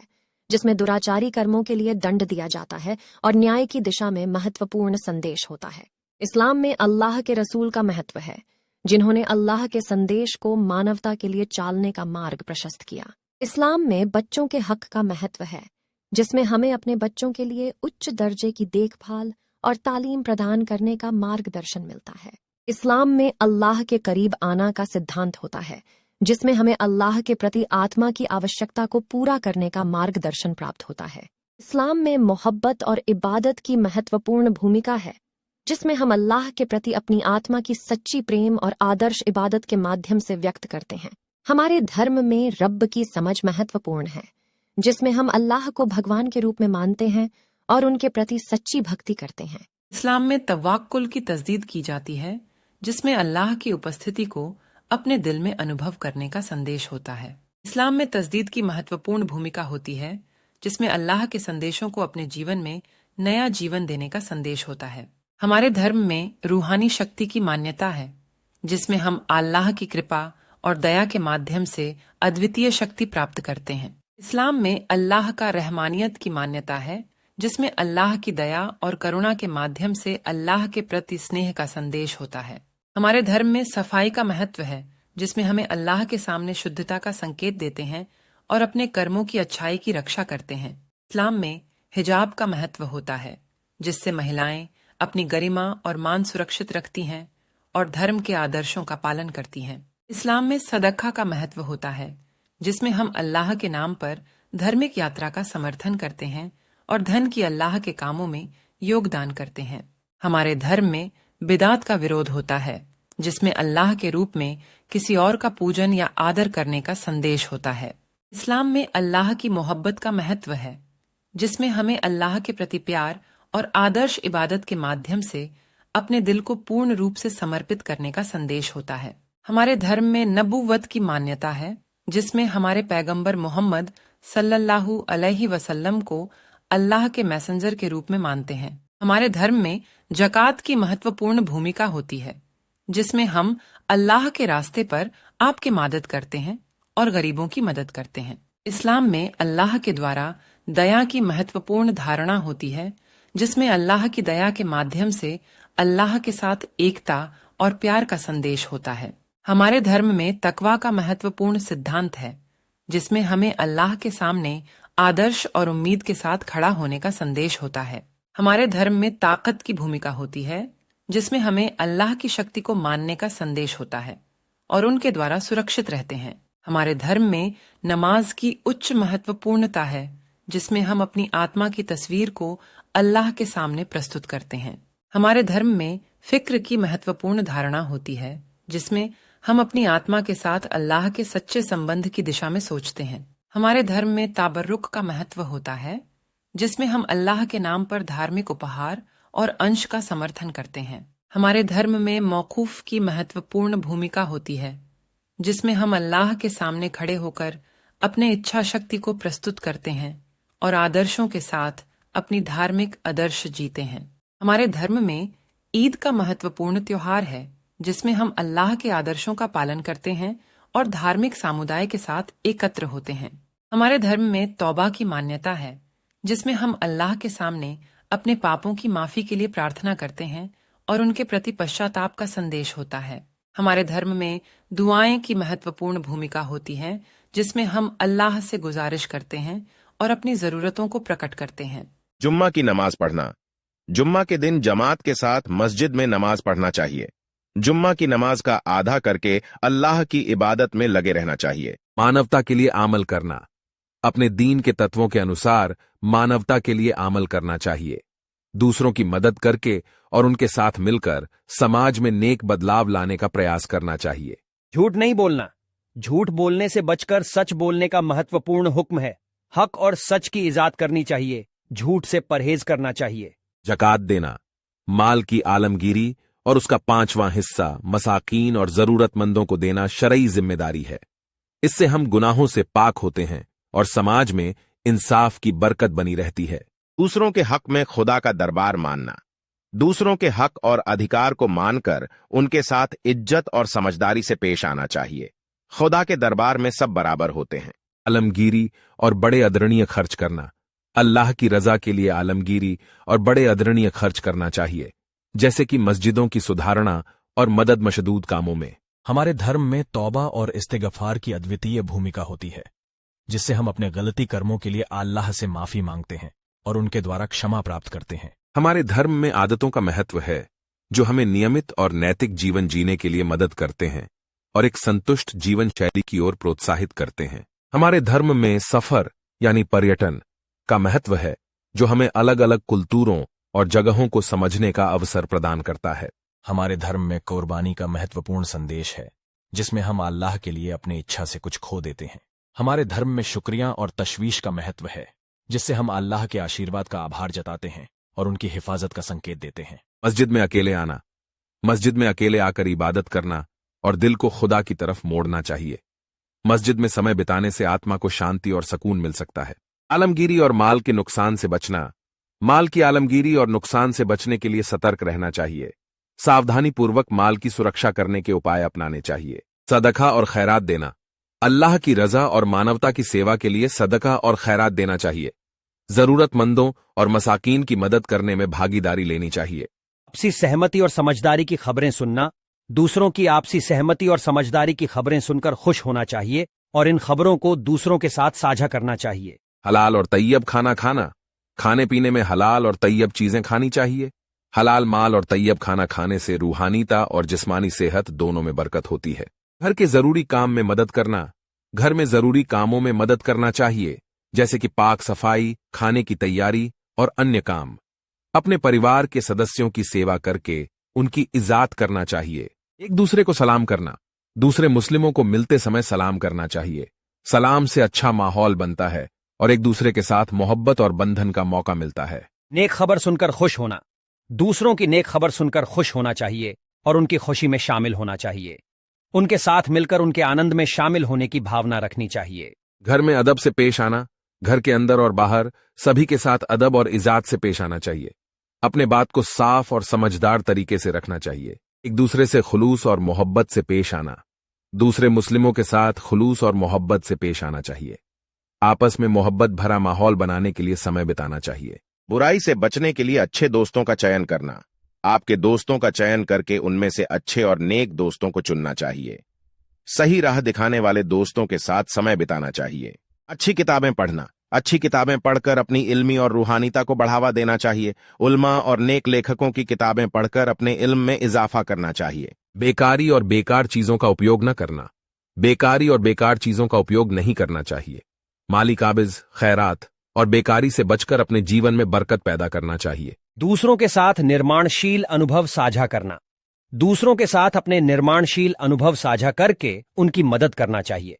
जिसमें दुराचारी कर्मों के लिए दंड दिया जाता है और न्याय की दिशा में महत्वपूर्ण संदेश होता है। इस्लाम में अल्लाह के रसूल का महत्व है, जिन्होंने अल्लाह के संदेश को मानवता के लिए चालने का मार्ग प्रशस्त किया। इस्लाम में बच्चों के हक का महत्व है, जिसमें हमें अपने बच्चों के लिए उच्च दर्जे की देखभाल और तालीम प्रदान करने का मार्गदर्शन मिलता है। इस्लाम में अल्लाह के करीब आना का सिद्धांत होता है, जिसमें हमें अल्लाह के प्रति आत्मा की आवश्यकता को पूरा करने का मार्गदर्शन प्राप्त होता है। इस्लाम में मोहब्बत और इबादत की महत्वपूर्ण भूमिका है, जिसमें हम अल्लाह के प्रति अपनी आत्मा की सच्ची प्रेम और आदर्श इबादत के माध्यम से व्यक्त करते हैं। हमारे धर्म में रब की समझ महत्वपूर्ण है, जिसमें हम अल्लाह को भगवान के रूप में मानते हैं और उनके प्रति सच्ची भक्ति करते हैं। इस्लाम में तवक्कुल की तस्दीद की जाती है, जिसमें अल्लाह की उपस्थिति को अपने दिल में अनुभव करने का संदेश होता है। इस्लाम में तस्दीद की महत्वपूर्ण भूमिका होती है, जिसमें अल्लाह के संदेशों को अपने जीवन में नया जीवन देने का संदेश होता है। हमारे धर्म में रूहानी शक्ति की मान्यता है, जिसमें हम अल्लाह की कृपा और दया के माध्यम से अद्वितीय शक्ति प्राप्त करते हैं। इस्लाम में अल्लाह का रहमानियत की मान्यता है, जिसमें अल्लाह की दया और करुणा के माध्यम से अल्लाह के प्रति स्नेह का संदेश होता है। हमारे धर्म में सफाई का महत्व है, जिसमें हमें अल्लाह के सामने शुद्धता का संकेत देते हैं और अपने कर्मों की अच्छाई की रक्षा करते हैं। इस्लाम में हिजाब का महत्व होता है, जिससे महिलाएं अपनी गरिमा और मान सुरक्षित रखती हैं और धर्म के आदर्शों का पालन करती हैं। इस्लाम में सदका का महत्व होता है, जिसमें हम अल्लाह के नाम पर धार्मिक यात्रा का समर्थन करते हैं और धन की अल्लाह के कामों में योगदान करते हैं। हमारे धर्म में बिदात का विरोध होता है, जिसमें अल्लाह के रूप में किसी और का पूजन या आदर करने का संदेश होता है। इस्लाम में अल्लाह की मोहब्बत का महत्व है, जिसमें हमें अल्लाह के प्रति प्यार और आदर्श इबादत के माध्यम से अपने दिल को पूर्ण रूप से समर्पित करने का संदेश होता है। हमारे धर्म में नबुव्वत की मान्यता है, जिसमें हमारे पैगंबर मोहम्मद सल्लल्लाहु अलैहि वसल्लम को अल्लाह के मैसेंजर के रूप में मानते हैं। हमारे धर्म में ज़कात की महत्वपूर्ण भूमिका होती है, जिसमें हम अल्लाह के रास्ते पर आपकी मदद करते हैं और गरीबों की मदद करते हैं। इस्लाम में अल्लाह के द्वारा दया की महत्वपूर्ण धारणा होती है, जिसमें अल्लाह की दया के माध्यम से अल्लाह के साथ एकता और प्यार का संदेश होता है। हमारे धर्म में तकवा का महत्वपूर्ण सिद्धांत है, जिसमें हमें अल्लाह के सामने आदर्श और उम्मीद के साथ खड़ा होने का संदेश होता है। हमारे धर्म में ताकत की भूमिका होती है, जिसमें हमें अल्लाह की शक्ति को मानने का संदेश होता है और उनके द्वारा सुरक्षित रहते हैं। हमारे धर्म में नमाज की उच्च महत्वपूर्णता है, जिसमें हम अपनी आत्मा की तस्वीर को अल्लाह के सामने प्रस्तुत करते हैं। हमारे धर्म में फिक्र की महत्वपूर्ण धारणा होती है, जिसमें हम अपनी आत्मा के साथ अल्लाह के सच्चे संबंध की दिशा में सोचते हैं। हमारे धर्म में ताबर्रुक का महत्व होता है, जिसमें हम अल्लाह के नाम पर धार्मिक उपहार और अंश का समर्थन करते हैं। हमारे धर्म में मौकूफ की महत्वपूर्ण भूमिका होती है, जिसमें हम अल्लाह के सामने खड़े होकर अपने इच्छा शक्ति को प्रस्तुत करते हैं और आदर्शों के साथ अपनी धार्मिक आदर्श जीते हैं। हमारे धर्म में ईद का महत्वपूर्ण त्योहार है, जिसमें हम अल्लाह के आदर्शों का पालन करते हैं और धार्मिक समुदाय के साथ एकत्र होते हैं। हमारे धर्म में तौबा की मान्यता है, जिसमें हम अल्लाह के सामने अपने पापों की माफी के लिए प्रार्थना करते हैं और उनके प्रति पश्चाताप का संदेश होता है। हमारे धर्म में दुआएं की महत्वपूर्ण भूमिका होती है, जिसमें हम अल्लाह से गुजारिश करते हैं और अपनी जरूरतों को प्रकट करते हैं। जुम्मा की नमाज पढ़ना। जुम्मा के दिन जमात के साथ मस्जिद में नमाज पढ़ना चाहिए। जुम्मा की नमाज का आधा करके अल्लाह की इबादत में लगे रहना चाहिए। मानवता के लिए अमल करना। अपने दीन के तत्वों के अनुसार मानवता के लिए अमल करना चाहिए। दूसरों की मदद करके और उनके साथ मिलकर समाज में नेक बदलाव लाने का प्रयास करना चाहिए। झूठ नहीं बोलना। झूठ बोलने से बचकर सच बोलने का महत्वपूर्ण हुक्म है। हक और सच की इजात करनी चाहिए। झूठ से परहेज करना चाहिए। ज़कात देना। माल की आलमगीरी और उसका 5वां हिस्सा मसाकीन और जरूरतमंदों को देना शरई जिम्मेदारी है। इससे हम गुनाहों से पाक होते हैं और समाज में इंसाफ की बरकत बनी रहती है। दूसरों के हक में खुदा का दरबार मानना। दूसरों के हक और अधिकार को मानकर उनके साथ इज्जत और समझदारी से पेश आना चाहिए। खुदा के दरबार में सब बराबर होते हैं। आलमगीरी और बड़े आदरणीय खर्च करना। अल्लाह की रजा के लिए आलमगीरी और बड़े आदरणीय खर्च करना चाहिए, जैसे कि मस्जिदों की सुधारणा और मदद मशदूद कामों में। हमारे धर्म में तौबा और इस्तिगफार की अद्वितीय भूमिका होती है, जिससे हम अपने गलती कर्मों के लिए अल्लाह से माफी मांगते हैं और उनके द्वारा क्षमा प्राप्त करते हैं। हमारे धर्म में आदतों का महत्व है, जो हमें नियमित और नैतिक जीवन जीने के लिए मदद करते हैं और एक संतुष्ट जीवन शैली की ओर प्रोत्साहित करते हैं। हमारे धर्म में सफर यानी पर्यटन का महत्व है, जो हमें अलग अलग कुल्तूरों और जगहों को समझने का अवसर प्रदान करता है। हमारे धर्म में कुर्बानी का महत्वपूर्ण संदेश है, जिसमें हम अल्लाह के लिए अपनी इच्छा से कुछ खो देते हैं। हमारे धर्म में शुक्रिया और तशवीश का महत्व है, जिससे हम अल्लाह के आशीर्वाद का आभार जताते हैं और उनकी हिफाजत का संकेत देते हैं। मस्जिद में अकेले आना। मस्जिद में अकेले आकर इबादत करना और दिल को खुदा की तरफ मोड़ना चाहिए। मस्जिद में समय बिताने से आत्मा को शांति और सुकून मिल सकता है। आलमगीरी और माल के नुकसान से बचना। माल की आलमगीरी और नुकसान से बचने के लिए सतर्क रहना चाहिए। सावधानी पूर्वक माल की सुरक्षा करने के उपाय अपनाने चाहिए। सदका और खैरात देना। अल्लाह की रजा और मानवता की सेवा के लिए सदका और खैरात देना चाहिए। जरूरतमंदों और मसाकीन की मदद करने में भागीदारी लेनी चाहिए। आपसी सहमति और समझदारी की खबरें सुनना। दूसरों की आपसी सहमति और समझदारी की खबरें सुनकर खुश होना चाहिए और इन खबरों को दूसरों के साथ साझा करना चाहिए। हलाल और तैयब खाना खाना। खाने पीने में हलाल और तैयब चीजें खानी चाहिए। हलाल माल और तैयब खाना खाने से रूहानीता और जिस्मानी सेहत दोनों में बरकत होती है। घर के जरूरी काम में मदद करना। घर में जरूरी कामों में मदद करना चाहिए, जैसे कि पाक सफाई, खाने की तैयारी और अन्य काम। अपने परिवार के सदस्यों की सेवा करके उनकी इज्जत करना चाहिए। एक दूसरे को सलाम करना। दूसरे मुस्लिमों को मिलते समय सलाम करना चाहिए। सलाम से अच्छा माहौल बनता है और एक दूसरे के साथ मोहब्बत और बंधन का मौका मिलता है। नेक खबर सुनकर खुश होना। दूसरों की नेक खबर सुनकर खुश होना चाहिए और उनकी खुशी में शामिल होना चाहिए। उनके साथ मिलकर उनके आनंद में शामिल होने की भावना रखनी चाहिए। घर में अदब से पेश आना। घर के अंदर और बाहर सभी के साथ अदब और इज्जत से पेश आना चाहिए। अपने बात को साफ और समझदार तरीके से रखना चाहिए। एक दूसरे से खुलूस और मोहब्बत से पेश आना। दूसरे मुस्लिमों के साथ खुलूस और मोहब्बत से पेश आना चाहिए। आपस में मोहब्बत भरा माहौल बनाने के लिए समय बिताना चाहिए। बुराई से बचने के लिए अच्छे दोस्तों का चयन करना। आपके दोस्तों का चयन करके उनमें से अच्छे और नेक दोस्तों को चुनना चाहिए। सही राह दिखाने वाले दोस्तों के साथ समय बिताना चाहिए। अच्छी किताबें पढ़ना। अच्छी किताबें पढ़कर अपनी इल्मी और रूहानीता को बढ़ावा देना चाहिए। उल्मा और नेक लेखकों की किताबें पढ़कर अपने इल्म में इजाफा करना चाहिए। बेकारी और बेकार चीजों का उपयोग न करना। बेकारी और बेकार चीजों का उपयोग नहीं करना चाहिए। माली काबिज, खैरात और बेकारी से बचकर अपने जीवन में बरकत पैदा करना चाहिए। दूसरों के साथ निर्माणशील अनुभव साझा करना। दूसरों के साथ अपने निर्माणशील अनुभव साझा करके उनकी मदद करना चाहिए।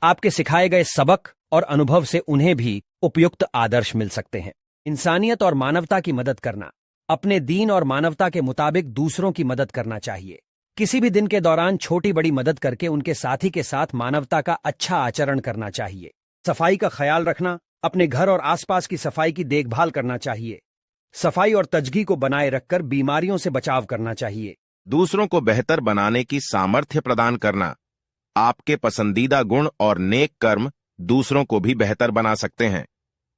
आपके सिखाए गए सबक और अनुभव से उन्हें भी उपयुक्त आदर्श मिल सकते हैं। इंसानियत और मानवता की मदद करना, अपने दीन और मानवता के मुताबिक दूसरों की मदद करना चाहिए। किसी भी दिन के दौरान छोटी बड़ी मदद करके उनके साथी के साथ मानवता का अच्छा आचरण करना चाहिए। सफाई का ख्याल रखना, अपने घर और आसपास की सफाई की देखभाल करना चाहिए। सफाई और तजगी को बनाए रखकर बीमारियों से बचाव करना चाहिए। दूसरों को बेहतर बनाने की सामर्थ्य प्रदान करना, आपके पसंदीदा गुण और नेक कर्म दूसरों को भी बेहतर बना सकते हैं।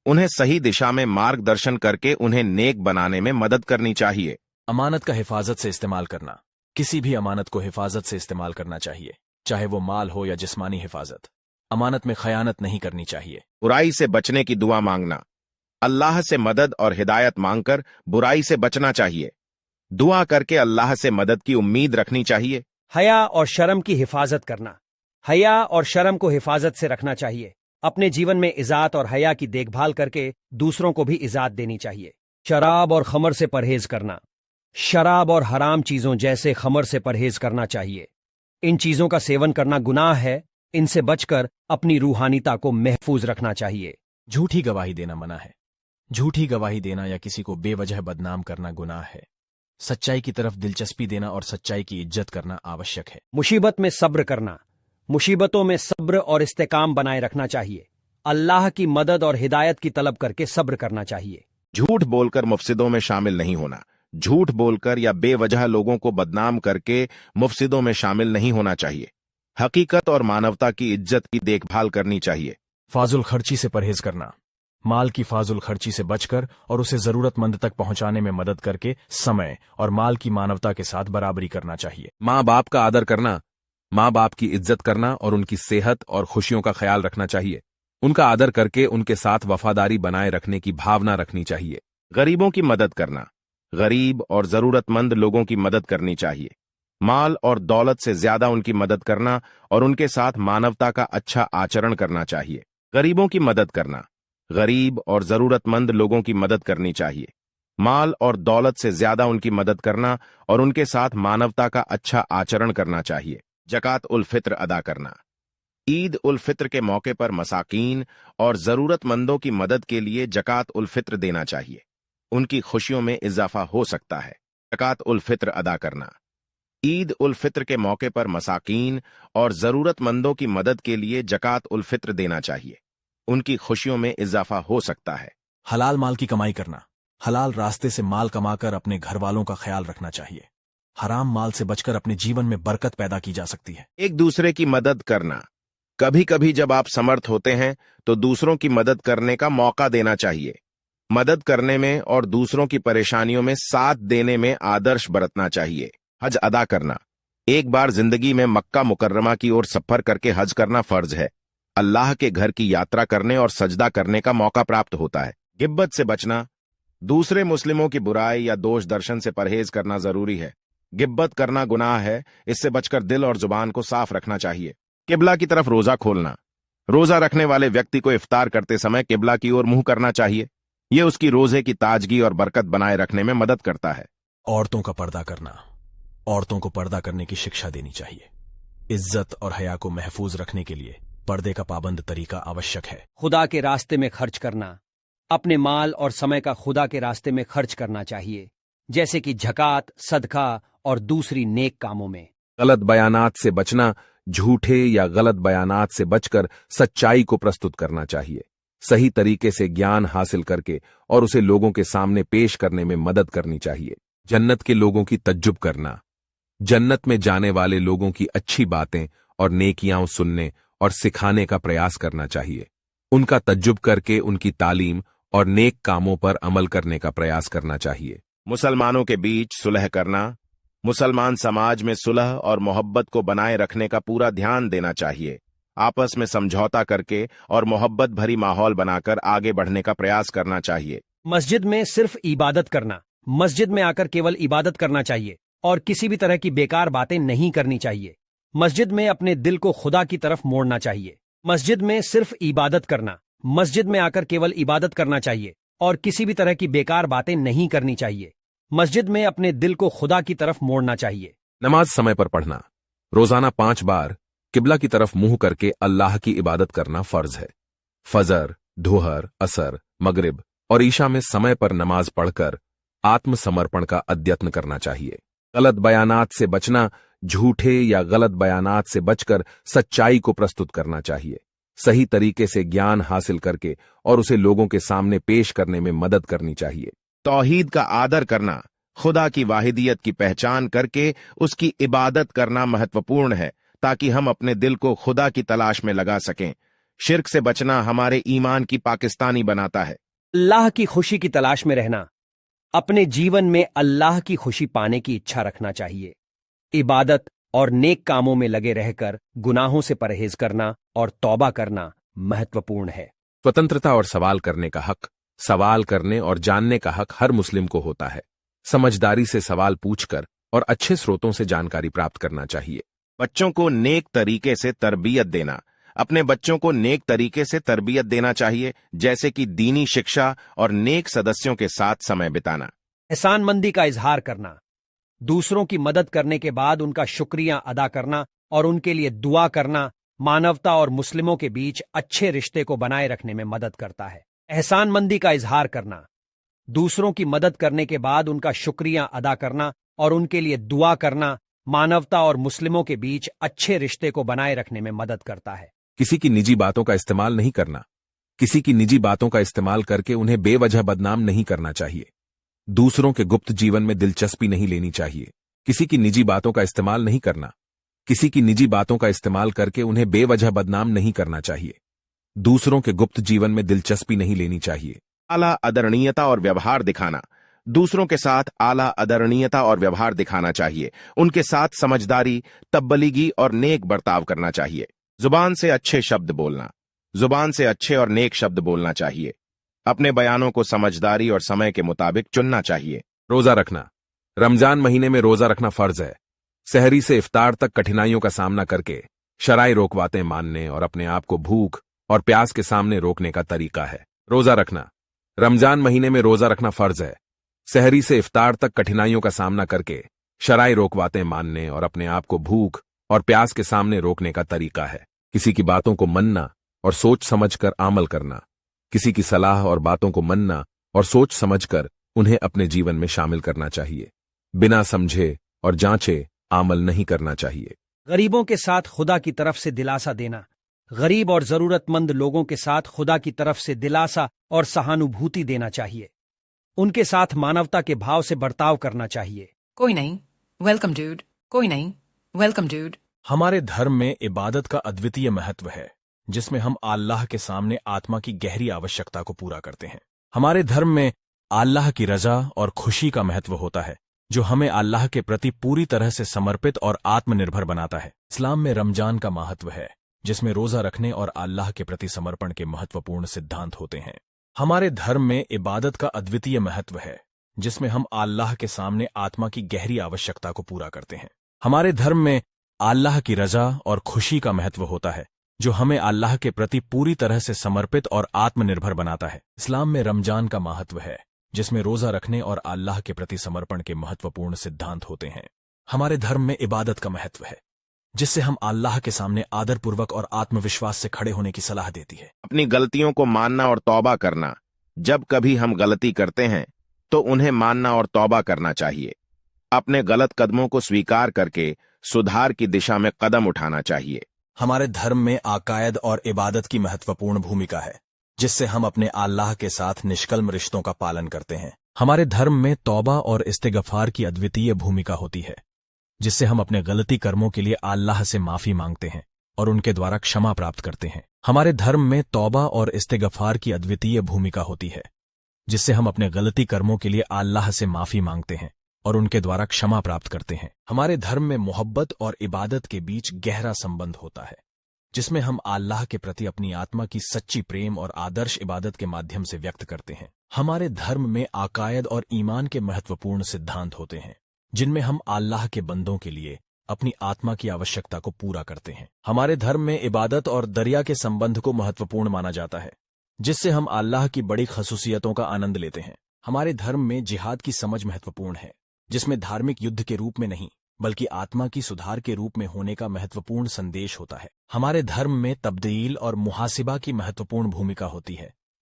उन्हें सही दिशा में मार्गदर्शन करके उन्हें नेक बनाने में मदद करनी चाहिए। अमानत का हिफाजत से इस्तेमाल करना, किसी भी अमानत को हिफाजत से इस्तेमाल करना चाहिए, चाहे वो माल हो या जिस्मानी हिफाजत। अमानत में खयानत नहीं करनी चाहिए। बुराई से बचने की दुआ मांगना, अल्लाह से मदद और हिदायत मांगकर बुराई से बचना चाहिए। दुआ करके अल्लाह से मदद की उम्मीद रखनी चाहिए। हया और शर्म की हिफाजत करना, हया और शर्म को हिफाजत से रखना चाहिए। अपने जीवन में इज़्ज़त और हया की देखभाल करके दूसरों को भी इज़्ज़त देनी चाहिए। शराब और खमर से परहेज करना, शराब और हराम चीजों जैसे खमर से परहेज करना चाहिए। इन चीजों का सेवन करना गुनाह है, इनसे बचकर अपनी रूहानीता को महफूज रखना चाहिए। झूठी गवाही देना मना है। झूठी गवाही देना या किसी को बेवजह बदनाम करना गुनाह है। सच्चाई की तरफ दिलचस्पी देना और सच्चाई की इज्जत करना आवश्यक है। मुसीबत में सब्र करना, मुसीबतों में सब्र और इस्तेकाम बनाए रखना चाहिए। अल्लाह की मदद और हिदायत की तलब करके सब्र करना चाहिए। झूठ बोलकर मुफसिदों में शामिल नहीं होना, झूठ बोलकर या बेवजह लोगों को बदनाम करके मुफसिदों में शामिल नहीं होना चाहिए। हकीकत और मानवता की इज्जत की देखभाल करनी चाहिए। फाजुल खर्ची से परहेज करना, माल की फाजुल खर्ची से बचकर और उसे जरूरतमंद तक पहुंचाने में मदद करके समय और माल की मानवता के साथ बराबरी करना चाहिए। माँ बाप का आदर करना, माँ बाप की इज्जत करना और उनकी सेहत और खुशियों का ख्याल रखना चाहिए। उनका आदर करके उनके साथ वफादारी बनाए रखने की भावना रखनी चाहिए। गरीबों की मदद करना, गरीब और जरूरतमंद लोगों की मदद करनी चाहिए। माल और दौलत से ज्यादा उनकी मदद करना और उनके साथ मानवता का अच्छा आचरण करना चाहिए। गरीबों की मदद करना, गरीब और जरूरतमंद लोगों की मदद करनी चाहिए। माल और दौलत से ज्यादा उनकी मदद करना और उनके साथ मानवता का अच्छा आचरण करना चाहिए। जकात उल फित्र अदा करना, ईद उल फित्र के मौके पर मसाकीन और जरूरतमंदों की मदद के लिए जकात उल फित्र देना चाहिए। उनकी खुशियों में इजाफा हो सकता है। जकात उल फित्र अदा करना, ईद उल फित्र के मौके पर मसाकीन और जरूरतमंदों की मदद के लिए जकात उल फित्र देना चाहिए। उनकी खुशियों में इजाफा हो सकता है। हलाल माल की कमाई करना, हलाल रास्ते से माल कमाकर अपने घर वालों का ख्याल रखना चाहिए। हराम माल से बचकर अपने जीवन में बरकत पैदा की जा सकती है। एक दूसरे की मदद करना, कभी कभी जब आप समर्थ होते हैं तो दूसरों की मदद करने का मौका देना चाहिए। मदद करने में और दूसरों की परेशानियों में साथ देने में आदर्श बरतना चाहिए। हज अदा करना, एक बार जिंदगी में मक्का मुकर्रमा की ओर सफर करके हज करना फर्ज है। अल्लाह के घर की यात्रा करने और सजदा करने का मौका प्राप्त होता है। गिब्बत से बचना, दूसरे मुस्लिमों की बुराई या दोष दर्शन से परहेज करना जरूरी है। गिब्बत करना गुनाह है, इससे बचकर दिल और जुबान को साफ रखना चाहिए। किबला की तरफ रोजा खोलना, रोजा रखने वाले व्यक्ति को इफ्तार करते समय किबला की ओर मुंह करना चाहिए। यह उसकी रोजे की ताजगी और बरकत बनाए रखने में मदद करता है। औरतों का पर्दा करना, औरतों को पर्दा करने की शिक्षा देनी चाहिए। इज्जत और हया को महफूज रखने के लिए पर्दे का पाबंद तरीका आवश्यक है। खुदा के रास्ते में खर्च करना, अपने माल और समय का खुदा के रास्ते में खर्च करना चाहिए, जैसे कि झकात, सदका और दूसरी नेक कामों में। गलत बयानात से बचना, झूठे या गलत बयानात से बचकर सच्चाई को प्रस्तुत करना चाहिए। सही तरीके से ज्ञान हासिल करके और उसे लोगों के सामने पेश करने में मदद करनी चाहिए। जन्नत के लोगों की तज्जुब करना, जन्नत में जाने वाले लोगों की अच्छी बातें और नेकियां सुनने और सिखाने का प्रयास करना चाहिए। उनका तज्जुब करके उनकी तालीम और नेक कामों पर अमल करने का प्रयास करना चाहिए। मुसलमानों के बीच सुलह करना, मुसलमान समाज में सुलह और मोहब्बत को बनाए रखने का पूरा ध्यान देना चाहिए। आपस में समझौता करके और मोहब्बत भरी माहौल बनाकर आगे बढ़ने का प्रयास करना चाहिए। मस्जिद में सिर्फ इबादत करना, मस्जिद में आकर केवल इबादत करना चाहिए और किसी भी तरह की बेकार बातें नहीं करनी चाहिए। मस्जिद में अपने दिल को खुदा की तरफ मोड़ना चाहिए। मस्जिद में सिर्फ इबादत करना, मस्जिद में आकर केवल इबादत करना चाहिए और किसी भी तरह की बेकार बातें नहीं करनी चाहिए। मस्जिद में अपने दिल को खुदा की तरफ मोड़ना चाहिए। नमाज समय पर पढ़ना। रोजाना 5 बार किबला की तरफ मुंह करके अल्लाह की इबादत करना फर्ज है। फजर, दोहर, असर, मगरिब और ईशा में समय पर नमाज पढ़कर आत्मसमर्पण का अद्यत्न करना चाहिए। गलत बयानात से बचना, झूठे या गलत बयानात से बचकर सच्चाई को प्रस्तुत करना चाहिए। सही तरीके से ज्ञान हासिल करके और उसे लोगों के सामने पेश करने में मदद करनी चाहिए। तौहीद का आदर करना, खुदा की वाहिदियत की पहचान करके उसकी इबादत करना महत्वपूर्ण है ताकि हम अपने दिल को खुदा की तलाश में लगा सकें। शिर्क से बचना हमारे ईमान की पाकिस्तानी बनाता है। अल्लाह की खुशी की तलाश में रहना, अपने जीवन में अल्लाह की खुशी पाने की इच्छा रखना चाहिए। इबादत और नेक कामों में लगे रहकर गुनाहों से परहेज करना और तौबा करना महत्वपूर्ण है। स्वतंत्रता और सवाल करने का हक, सवाल करने और जानने का हक हर मुस्लिम को होता है। समझदारी से सवाल पूछकर और अच्छे स्रोतों से जानकारी प्राप्त करना चाहिए। बच्चों को नेक तरीके से तरबियत देना, अपने बच्चों को नेक तरीके से तरबियत देना चाहिए, जैसे कि दीनी शिक्षा और नेक सदस्यों के साथ समय बिताना। एहसानमंदी का इजहार करना, दूसरों की मदद करने के बाद उनका शुक्रिया अदा करना और उनके लिए दुआ करना मानवता और मुस्लिमों के बीच अच्छे रिश्ते को बनाए रखने में मदद करता है। एहसानमंदी का इजहार करना, दूसरों की मदद करने के बाद उनका शुक्रिया अदा करना और उनके लिए दुआ करना मानवता और मुस्लिमों के बीच अच्छे रिश्ते को बनाए रखने में मदद करता है। किसी की निजी बातों का इस्तेमाल नहीं करना, किसी की निजी बातों का इस्तेमाल करके उन्हें बेवजह बदनाम नहीं करना चाहिए। दूसरों के गुप्त जीवन में दिलचस्पी नहीं लेनी चाहिए। किसी की निजी बातों का इस्तेमाल नहीं करना, किसी की निजी बातों का इस्तेमाल करके उन्हें बेवजह बदनाम नहीं करना चाहिए। दूसरों के गुप्त जीवन में दिलचस्पी नहीं लेनी चाहिए। आला आदरणीयता और व्यवहार दिखाना, दूसरों के साथ आला आदरणीयता और व्यवहार दिखाना चाहिए। उनके साथ समझदारी, तब्बलीगी और नेक बर्ताव करना चाहिए। जुबान से अच्छे शब्द बोलना, जुबान से अच्छे और नेक शब्द बोलना चाहिए। अपने बयानों को समझदारी और समय के मुताबिक चुनना चाहिए। रोजा रखना, रमजान महीने में रोजा रखना फर्ज है। सहरी से इफ्तार तक कठिनाइयों का सामना करके शराई रोकवाते मानने और अपने आप को भूख और प्यास के सामने रोकने का तरीका है। रोजा रखना, रमजान महीने में रोजा रखना फर्ज है। सहरी से इफ्तार तक कठिनाइयों का सामना करके शराई रोकवाते मानने और अपने आप को भूख और प्यास के सामने रोकने का तरीका है। किसी की बातों को मानना और सोच समझकर अमल करना, किसी की सलाह और बातों को मानना और सोच समझकर उन्हें अपने जीवन में शामिल करना चाहिए। बिना समझे और जांचे अमल नहीं करना चाहिए। गरीबों के साथ खुदा की तरफ से दिलासा देना, गरीब और जरूरतमंद लोगों के साथ खुदा की तरफ से दिलासा और सहानुभूति देना चाहिए। उनके साथ मानवता के भाव से बर्ताव करना चाहिए। कोई नहीं, वेलकम डूड। कोई नहीं, वेलकम डूड। हमारे धर्म में इबादत का अद्वितीय महत्व है, जिसमें हम अल्लाह के सामने आत्मा की गहरी आवश्यकता को पूरा करते हैं। हमारे धर्म में अल्लाह की रजा और खुशी का महत्व होता है, जो हमें अल्लाह के प्रति पूरी तरह से समर्पित और आत्मनिर्भर बनाता है। इस्लाम में रमजान का महत्व है, जिसमें रोजा रखने और अल्लाह के प्रति समर्पण के महत्वपूर्ण सिद्धांत होते हैं। हमारे धर्म में इबादत का अद्वितीय महत्व है, जिसमें हम अल्लाह के सामने आत्मा की गहरी आवश्यकता को पूरा करते हैं। हमारे धर्म में अल्लाह की रजा और खुशी का महत्व होता है, जो हमें अल्लाह के प्रति पूरी तरह से समर्पित और आत्मनिर्भर बनाता है। इस्लाम में रमजान का महत्व है, जिसमें रोजा रखने और अल्लाह के प्रति समर्पण के महत्वपूर्ण सिद्धांत होते हैं। हमारे धर्म में इबादत का महत्व है, जिससे हम अल्लाह के सामने आदरपूर्वक और आत्मविश्वास से खड़े होने की सलाह देती है। अपनी गलतियों को मानना और तौबा करना, जब कभी हम गलती करते हैं तो उन्हें मानना और तौबा करना चाहिए। अपने गलत कदमों को स्वीकार करके सुधार की दिशा में कदम उठाना चाहिए। हमारे धर्म में अकायद और इबादत की महत्वपूर्ण भूमिका है, जिससे हम अपने अल्लाह के साथ निष्कल्म रिश्तों का पालन करते हैं। हमारे धर्म में तौबा और इस्तिगफार की अद्वितीय भूमिका होती है, जिससे हम अपने गलती कर्मों के लिए अल्लाह से माफी मांगते हैं और उनके द्वारा क्षमा प्राप्त करते हैं। हमारे धर्म में तौबा और इस्तिगफार की अद्वितीय भूमिका होती है, जिससे हम अपने गलती कर्मों के लिए अल्लाह से माफी मांगते हैं और उनके द्वारा क्षमा प्राप्त करते हैं। हमारे धर्म में मोहब्बत और इबादत के बीच गहरा संबंध होता है, जिसमें हम अल्लाह के प्रति अपनी आत्मा की सच्ची प्रेम और आदर्श इबादत के माध्यम से व्यक्त करते हैं। हमारे धर्म में अकायद और ईमान के महत्वपूर्ण सिद्धांत होते हैं, जिनमें हम अल्लाह के बंदों के लिए अपनी आत्मा की आवश्यकता को पूरा करते हैं। हमारे धर्म में इबादत और दरिया के संबंध को महत्वपूर्ण माना जाता है, जिससे हम अल्लाह की बड़ी खसूसियतों का आनंद लेते हैं। हमारे धर्म में जिहाद की समझ महत्वपूर्ण है, जिसमें धार्मिक युद्ध के रूप में नहीं, बल्कि आत्मा की सुधार के रूप में होने का महत्वपूर्ण संदेश होता है। हमारे धर्म में तब्दील और मुहासिबा की महत्वपूर्ण भूमिका होती है,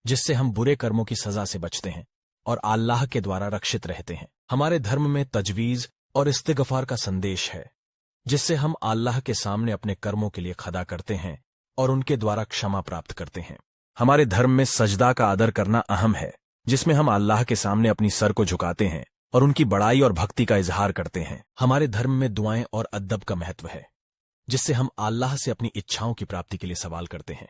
जिससे हम बुरे कर्मों की सजा से बचते हैं और अल्लाह के द्वारा रक्षित रहते हैं। हमारे धर्म में तजवीज और इस्तिगफार का संदेश है, जिससे हम अल्लाह के सामने अपने कर्मों के लिए खदा करते हैं और उनके द्वारा क्षमा प्राप्त करते हैं। हमारे धर्म में सजदा का आदर करना अहम है, जिसमें हम अल्लाह के सामने अपनी सर को झुकाते हैं और उनकी बड़ाई और भक्ति का इजहार करते हैं। हमारे धर्म में दुआएं और अदब का महत्व है, जिससे हम अल्लाह से अपनी इच्छाओं की प्राप्ति के लिए सवाल करते हैं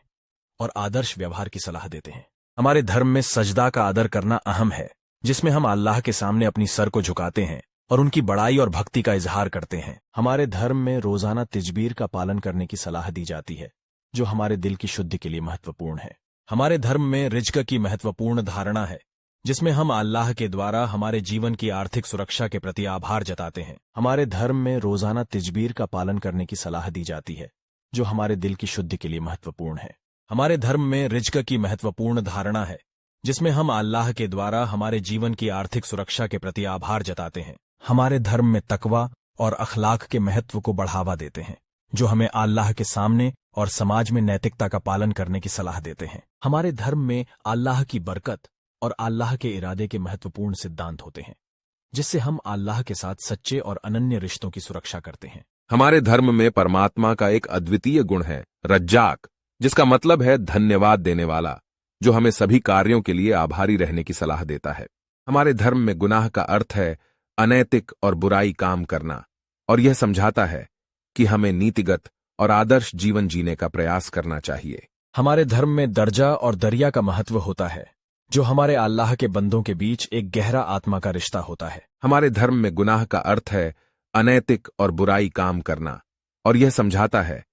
और आदर्श व्यवहार की सलाह देते हैं। हमारे धर्म में सजदा का आदर करना अहम है, जिसमें हम अल्लाह के सामने अपनी सर को झुकाते हैं और उनकी बड़ाई और भक्ति का इजहार करते हैं। हमारे धर्म में रोजाना तिजबीर का पालन करने की सलाह दी जाती है, जो हमारे दिल की शुद्धि के लिए महत्वपूर्ण है। हमारे धर्म में रिज्क की महत्वपूर्ण धारणा है, जिसमें हम अल्लाह के द्वारा हमारे जीवन की आर्थिक सुरक्षा के प्रति आभार जताते हैं। हमारे धर्म में रोजाना तिजबीर का पालन करने की सलाह दी जाती है, जो हमारे दिल की शुद्धि के लिए महत्वपूर्ण है। हमारे धर्म में रिज्क की महत्वपूर्ण धारणा है, जिसमें हम अल्लाह के द्वारा हमारे जीवन की आर्थिक सुरक्षा के प्रति आभार जताते हैं। हमारे धर्म में तकवा और अखलाक के महत्व को बढ़ावा देते हैं, जो हमें अल्लाह के सामने और समाज में नैतिकता का पालन करने की सलाह देते हैं। हमारे धर्म में अल्लाह की बरकत और अल्लाह के इरादे के महत्वपूर्ण सिद्धांत होते हैं, जिससे हम अल्लाह के साथ सच्चे और अनन्य रिश्तों की सुरक्षा करते हैं। हमारे धर्म में परमात्मा का एक अद्वितीय गुण है रज्जाक, जिसका मतलब है धन्यवाद देने वाला, जो हमें सभी कार्यों के लिए आभारी रहने की सलाह देता है। हमारे धर्म में गुनाह का अर्थ है अनैतिक और बुराई काम करना, और यह समझाता है कि हमें नीतिगत और आदर्श जीवन जीने का प्रयास करना चाहिए। हमारे धर्म में दर्जा और दरिया का महत्व होता है, जो हमारे अल्लाह के बंदों के बीच एक गहरा आत्मा का रिश्ता होता है। हमारे धर्म में गुनाह का अर्थ है अनैतिक और बुराई काम करना, और यह समझाता है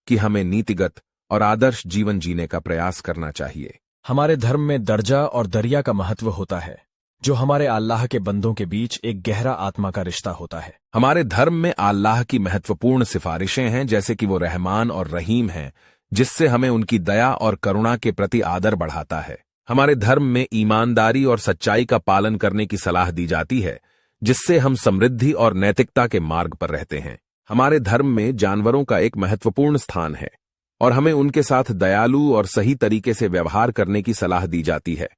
कि हमें नीतिगत और आदर्श जीवन जीने का प्रयास करना चाहिए। हमारे धर्म में दर्जा और दरिया का महत्व होता है, जो हमारे अल्लाह के बंदों के बीच एक गहरा आत्मा का रिश्ता होता है। हमारे धर्म में अल्लाह की महत्वपूर्ण सिफारिशें हैं, जैसे कि वो रहमान और रहीम हैं, जिससे हमें उनकी दया और करुणा के प्रति आदर बढ़ाता है। हमारे धर्म में ईमानदारी और सच्चाई का पालन करने की सलाह दी जाती है, जिससे हम समृद्धि और नैतिकता के मार्ग पर रहते हैं। हमारे धर्म में जानवरों का एक महत्वपूर्ण स्थान है, और हमें उनके साथ दयालु और सही तरीके से व्यवहार करने की सलाह दी जाती है।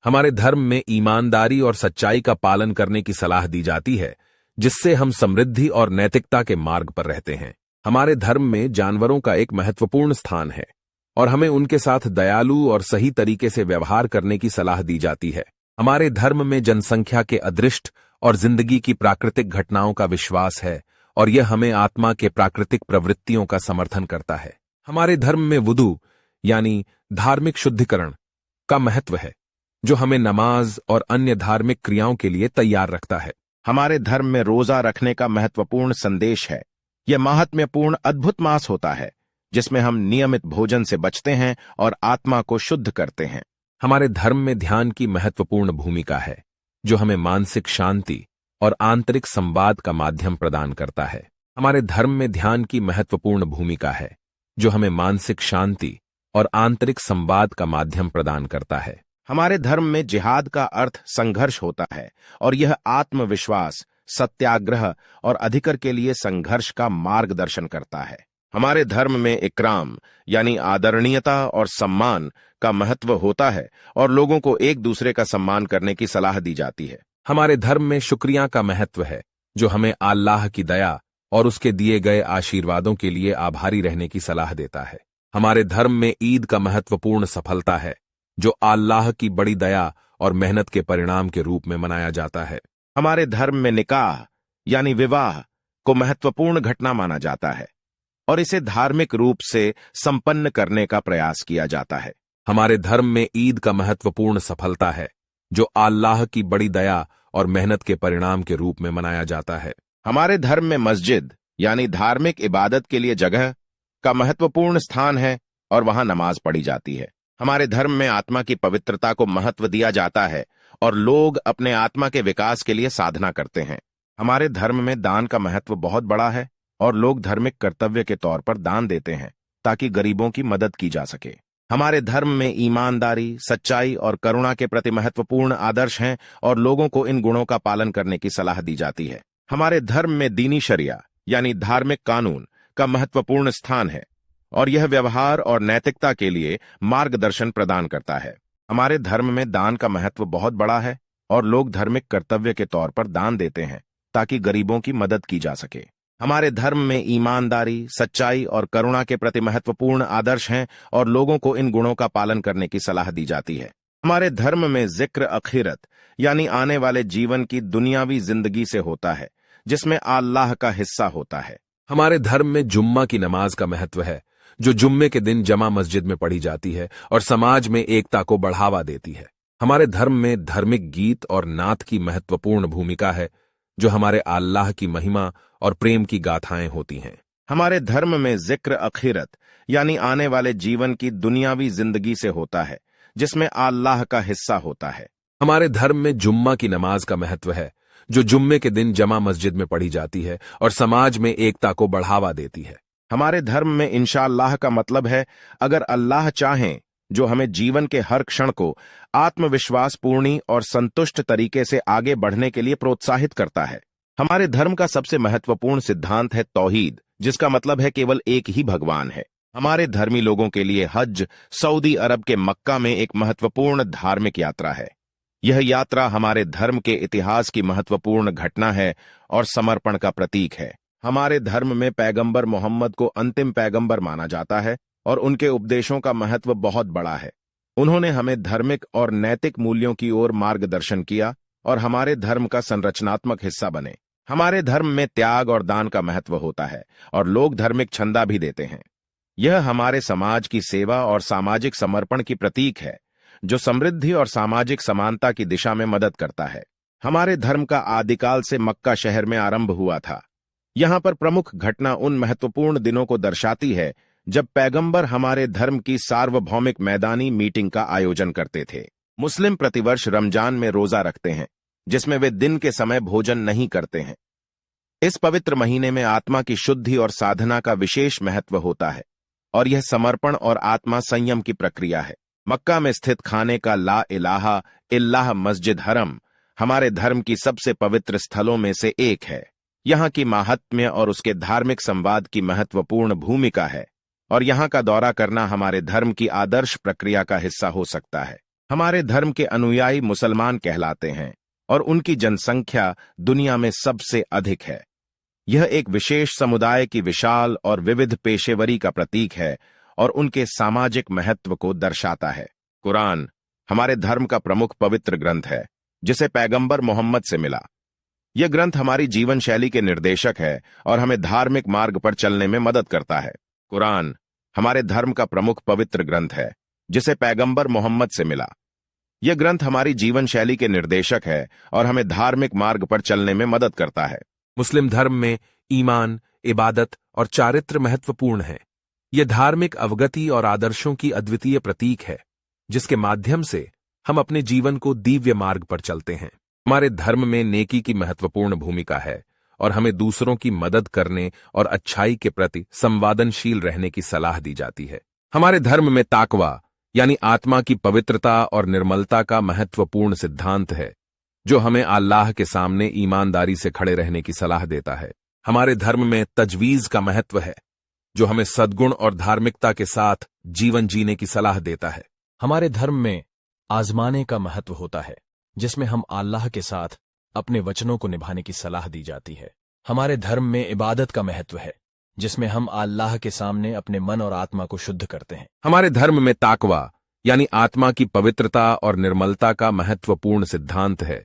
हमारे धर्म में ईमानदारी और सच्चाई का पालन करने की सलाह दी जाती है, जिससे हम समृद्धि और नैतिकता के मार्ग पर रहते हैं। हमारे धर्म में जानवरों का एक महत्वपूर्ण स्थान है, और हमें उनके साथ दयालु और सही तरीके से व्यवहार करने की सलाह दी जाती है। हमारे धर्म में जनसंख्या के अदृष्ट और जिंदगी की प्राकृतिक घटनाओं का विश्वास है, और यह हमें आत्मा के प्राकृतिक प्रवृत्तियों का समर्थन करता है। हमारे धर्म में वुदू यानी धार्मिक शुद्धिकरण का महत्व है, जो हमें नमाज और अन्य धार्मिक क्रियाओं के लिए तैयार रखता है। हमारे धर्म में रोजा रखने का महत्वपूर्ण संदेश है। यह महात्म्यपूर्ण अद्भुत मास होता है, जिसमें हम नियमित भोजन से बचते हैं और आत्मा को शुद्ध करते हैं। हमारे धर्म में ध्यान की महत्वपूर्ण भूमिका है, जो हमें मानसिक शांति और आंतरिक संवाद का माध्यम प्रदान करता है। हमारे धर्म में ध्यान की महत्वपूर्ण भूमिका है, जो हमें मानसिक शांति और आंतरिक संवाद का माध्यम प्रदान करता है। हमारे धर्म में जिहाद का अर्थ संघर्ष होता है, और यह आत्मविश्वास, सत्याग्रह और अधिकार के लिए संघर्ष का मार्गदर्शन करता है। हमारे धर्म में इकराम यानी आदरणीयता और सम्मान का महत्व होता है, और लोगों को एक दूसरे का सम्मान करने की सलाह दी जाती है। हमारे धर्म में शुक्रिया का महत्व है, जो हमें अल्लाह की दया और उसके दिए गए आशीर्वादों के लिए आभारी रहने की सलाह देता है। हमारे धर्म में ईद का महत्वपूर्ण सफलता है, जो अल्लाह की बड़ी दया और मेहनत के परिणाम के रूप में मनाया जाता है। हमारे धर्म में निकाह यानी विवाह को महत्वपूर्ण घटना माना जाता है, और इसे धार्मिक रूप से संपन्न करने का प्रयास किया जाता है। हमारे धर्म में ईद का महत्वपूर्ण सफलता है, जो अल्लाह की बड़ी दया और मेहनत के परिणाम के रूप में मनाया जाता है। हमारे धर्म में मस्जिद यानी धार्मिक इबादत के लिए जगह का महत्वपूर्ण स्थान है, और वहां नमाज पढ़ी जाती है। हमारे धर्म में आत्मा की पवित्रता को महत्व दिया जाता है, और लोग अपने आत्मा के विकास के लिए साधना करते हैं। हमारे धर्म में दान का महत्व बहुत बड़ा है, और लोग धार्मिक कर्तव्य के तौर पर दान देते हैं, ताकि गरीबों की मदद की जा सके। हमारे धर्म में ईमानदारी, सच्चाई और करुणा के प्रति महत्वपूर्ण आदर्श हैं और लोगों को इन गुणों का पालन करने की सलाह दी जाती है। हमारे धर्म में दीनी शरिया यानी धार्मिक कानून का महत्वपूर्ण स्थान है और यह व्यवहार और नैतिकता के लिए मार्गदर्शन प्रदान करता है। हमारे धर्म में दान का महत्व बहुत बड़ा है और लोग धार्मिक कर्तव्य के तौर पर दान देते हैं ताकि गरीबों की मदद की जा सके। हमारे धर्म में ईमानदारी, सच्चाई और करुणा के प्रति महत्वपूर्ण आदर्श हैं और लोगों को इन गुणों का पालन करने की सलाह दी जाती है। हमारे धर्म में जिक्र आखिरत यानी आने वाले जीवन की दुनियावी जिंदगी से होता है, जिसमें अल्लाह का हिस्सा होता है। हमारे धर्म में जुम्मा की नमाज का महत्व है, जो जुम्मे के दिन जमा मस्जिद में पढ़ी जाती है और समाज में एकता को बढ़ावा देती है। हमारे धर्म में धार्मिक गीत और नात की महत्वपूर्ण भूमिका है, जो हमारे अल्लाह की महिमा और प्रेम की गाथाएं होती हैं। हमारे धर्म में जिक्र आखिरत यानी आने वाले जीवन की दुनियावी जिंदगी से होता है, जिसमें अल्लाह का हिस्सा होता है। हमारे धर्म में जुम्मा की नमाज का महत्व है, जो जुम्मे के दिन जमा मस्जिद में पढ़ी जाती है और समाज में एकता को बढ़ावा देती है। हमारे धर्म में इंशाअल्लाह का मतलब है अगर अल्लाह चाहें, जो हमें जीवन के हर क्षण को आत्मविश्वासपूर्ण और संतुष्ट तरीके से आगे बढ़ने के लिए प्रोत्साहित करता है। हमारे धर्म का सबसे महत्वपूर्ण सिद्धांत है तौहीद, जिसका मतलब है केवल एक ही भगवान है। हमारे धर्मी लोगों के लिए हज सऊदी अरब के मक्का में एक महत्वपूर्ण धार्मिक यात्रा है। यह यात्रा हमारे धर्म के इतिहास की महत्वपूर्ण घटना है और समर्पण का प्रतीक है। हमारे धर्म में पैगंबर मोहम्मद को अंतिम पैगंबर माना जाता है और उनके उपदेशों का महत्व बहुत बड़ा है। उन्होंने हमें धार्मिक और नैतिक मूल्यों की ओर मार्गदर्शन किया और हमारे धर्म का संरचनात्मक हिस्सा बने। हमारे धर्म में त्याग और दान का महत्व होता है और लोग धार्मिक चंदा भी देते हैं। यह हमारे समाज की सेवा और सामाजिक समर्पण की प्रतीक है, जो समृद्धि और सामाजिक समानता की दिशा में मदद करता है। हमारे धर्म का आदिकाल से मक्का शहर में आरंभ हुआ था। यहाँ पर प्रमुख घटना उन महत्वपूर्ण दिनों को दर्शाती है जब पैगंबर हमारे धर्म की सार्वभौमिक मैदानी मीटिंग का आयोजन करते थे। मुस्लिम प्रतिवर्ष रमजान में रोजा रखते हैं, जिसमें वे दिन के समय भोजन नहीं करते हैं। इस पवित्र महीने में आत्मा की शुद्धि और साधना का विशेष महत्व होता है और यह समर्पण और आत्मा संयम की प्रक्रिया है। मक्का में स्थित खाने का ला इलाहा इल्लाह मस्जिद हरम हमारे धर्म की सबसे पवित्र स्थलों में से एक है। यहाँ की माहात्म्य और उसके धार्मिक संवाद की महत्वपूर्ण भूमिका है और यहाँ का दौरा करना हमारे धर्म की आदर्श प्रक्रिया का हिस्सा हो सकता है। हमारे धर्म के अनुयायी मुसलमान कहलाते हैं और उनकी जनसंख्या दुनिया में सबसे अधिक है। यह एक विशेष समुदाय की विशाल और विविध पेशेवरी का प्रतीक है और उनके सामाजिक महत्व को दर्शाता है। कुरान हमारे धर्म का प्रमुख पवित्र ग्रंथ है, जिसे पैगंबर मोहम्मद से मिला। यह ग्रंथ हमारी जीवन शैली के निर्देशक है और हमें धार्मिक मार्ग पर चलने में मदद करता है। कुरान हमारे धर्म का प्रमुख पवित्र ग्रंथ है, जिसे पैगंबर मोहम्मद से मिला। यह ग्रंथ हमारी जीवन शैली के निर्देशक है और हमें धार्मिक मार्ग पर चलने में मदद करता है। मुस्लिम धर्म में ईमान, इबादत और चारित्र महत्वपूर्ण है। यह धार्मिक अवगति और आदर्शों की अद्वितीय प्रतीक है, जिसके माध्यम से हम अपने जीवन को दिव्य मार्ग पर चलते हैं। हमारे धर्म में नेकी की महत्वपूर्ण भूमिका है और हमें दूसरों की मदद करने और अच्छाई के प्रति संवादनशील रहने की सलाह दी जाती है। हमारे धर्म में ताकवा यानी आत्मा की पवित्रता और निर्मलता का महत्वपूर्ण सिद्धांत है, जो हमें अल्लाह के सामने ईमानदारी से खड़े रहने की सलाह देता है। हमारे धर्म में तजवीज का महत्व है, जो हमें सद्गुण और धार्मिकता के साथ जीवन जीने की सलाह देता है। हमारे धर्म में आजमाने का महत्व होता है, जिसमें हम अल्लाह के साथ अपने वचनों को निभाने की सलाह दी जाती है। हमारे धर्म में इबादत का महत्व है, जिसमें हम अल्लाह के सामने अपने मन और आत्मा को शुद्ध करते हैं। हमारे धर्म में ताकवा यानी आत्मा की पवित्रता और निर्मलता का महत्वपूर्ण सिद्धांत है,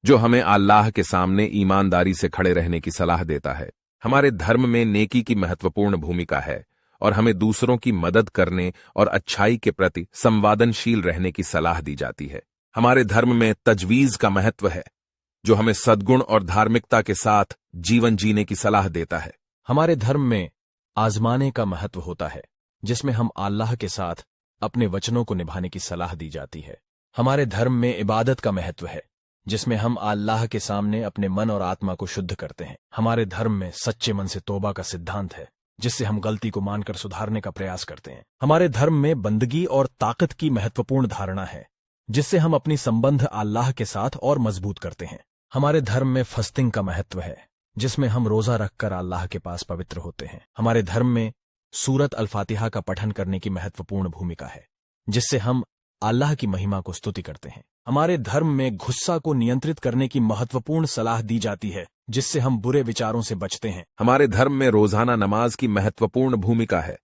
जो हमें अल्लाह के सामने ईमानदारी से खड़े रहने की सलाह देता है। हमारे धर्म में नेकी की महत्वपूर्ण भूमिका है और हमें दूसरों की मदद करने और अच्छाई के प्रति संवादनशील रहने की सलाह दी जाती है। हमारे धर्म में तजवीज का महत्व है, जो हमें सद्गुण और धार्मिकता के साथ जीवन जीने की सलाह देता है। हमारे धर्म में आजमाने का महत्व होता है, जिसमें हम अल्लाह के साथ अपने वचनों को निभाने की सलाह दी जाती है। हमारे धर्म में इबादत का महत्व है, जिसमें हम अल्लाह के सामने अपने मन और आत्मा को शुद्ध करते हैं। हमारे धर्म में सच्चे मन से तौबा का सिद्धांत है, जिससे हम गलती को मानकर सुधारने का प्रयास करते हैं। हमारे धर्म में बंदगी और ताकत की महत्वपूर्ण धारणा है, जिससे हम अपनी संबंध अल्लाह के साथ और मजबूत करते हैं। हमारे धर्म में फस्टिंग का महत्व है, जिसमें हम रोजा रखकर अल्लाह के पास पवित्र होते हैं। हमारे धर्म में सूरत अल फातिहा का पठन करने की महत्वपूर्ण भूमिका है, जिससे हम अल्लाह की महिमा को स्तुति करते हैं। हमारे धर्म में गुस्सा को नियंत्रित करने की महत्वपूर्ण सलाह दी जाती है, जिससे हम बुरे विचारों से बचते हैं। हमारे धर्म में रोजाना नमाज की महत्वपूर्ण भूमिका है,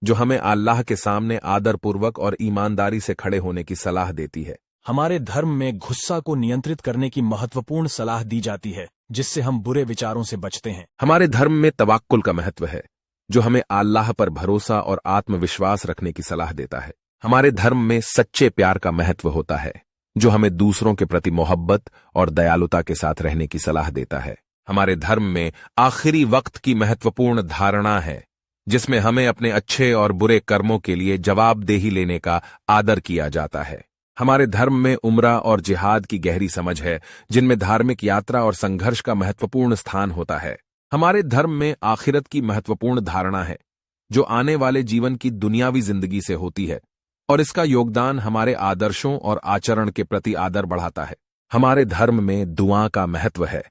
जो हमें अल्लाह के सामने आदरपूर्वक और ईमानदारी से खड़े होने की सलाह देती है। हमारे धर्म में गुस्सा को नियंत्रित करने की महत्वपूर्ण सलाह दी जाती है, जिससे हम बुरे विचारों से बचते हैं। हमारे धर्म में तवक्कुल का महत्व है, जो हमें अल्लाह पर भरोसा और आत्मविश्वास रखने की सलाह देता है। हमारे धर्म में सच्चे प्यार का महत्व होता है, जो हमें दूसरों के प्रति मोहब्बत और दयालुता के साथ रहने की सलाह देता है। हमारे धर्म में आखिरी वक्त की महत्वपूर्ण धारणा है, जिसमें हमें अपने अच्छे और बुरे कर्मों के लिए जवाबदेही लेने का आदर किया जाता है। हमारे धर्म में उम्रा और जिहाद की गहरी समझ है, जिनमें धार्मिक यात्रा और संघर्ष का महत्वपूर्ण स्थान होता है। हमारे धर्म में आखिरत की महत्वपूर्ण धारणा है, जो आने वाले जीवन की दुनियावी जिंदगी से होती है, और इसका योगदान हमारे आदर्शों और आचरण के प्रति आदर बढ़ाता है। हमारे धर्म में दुआ का महत्व है,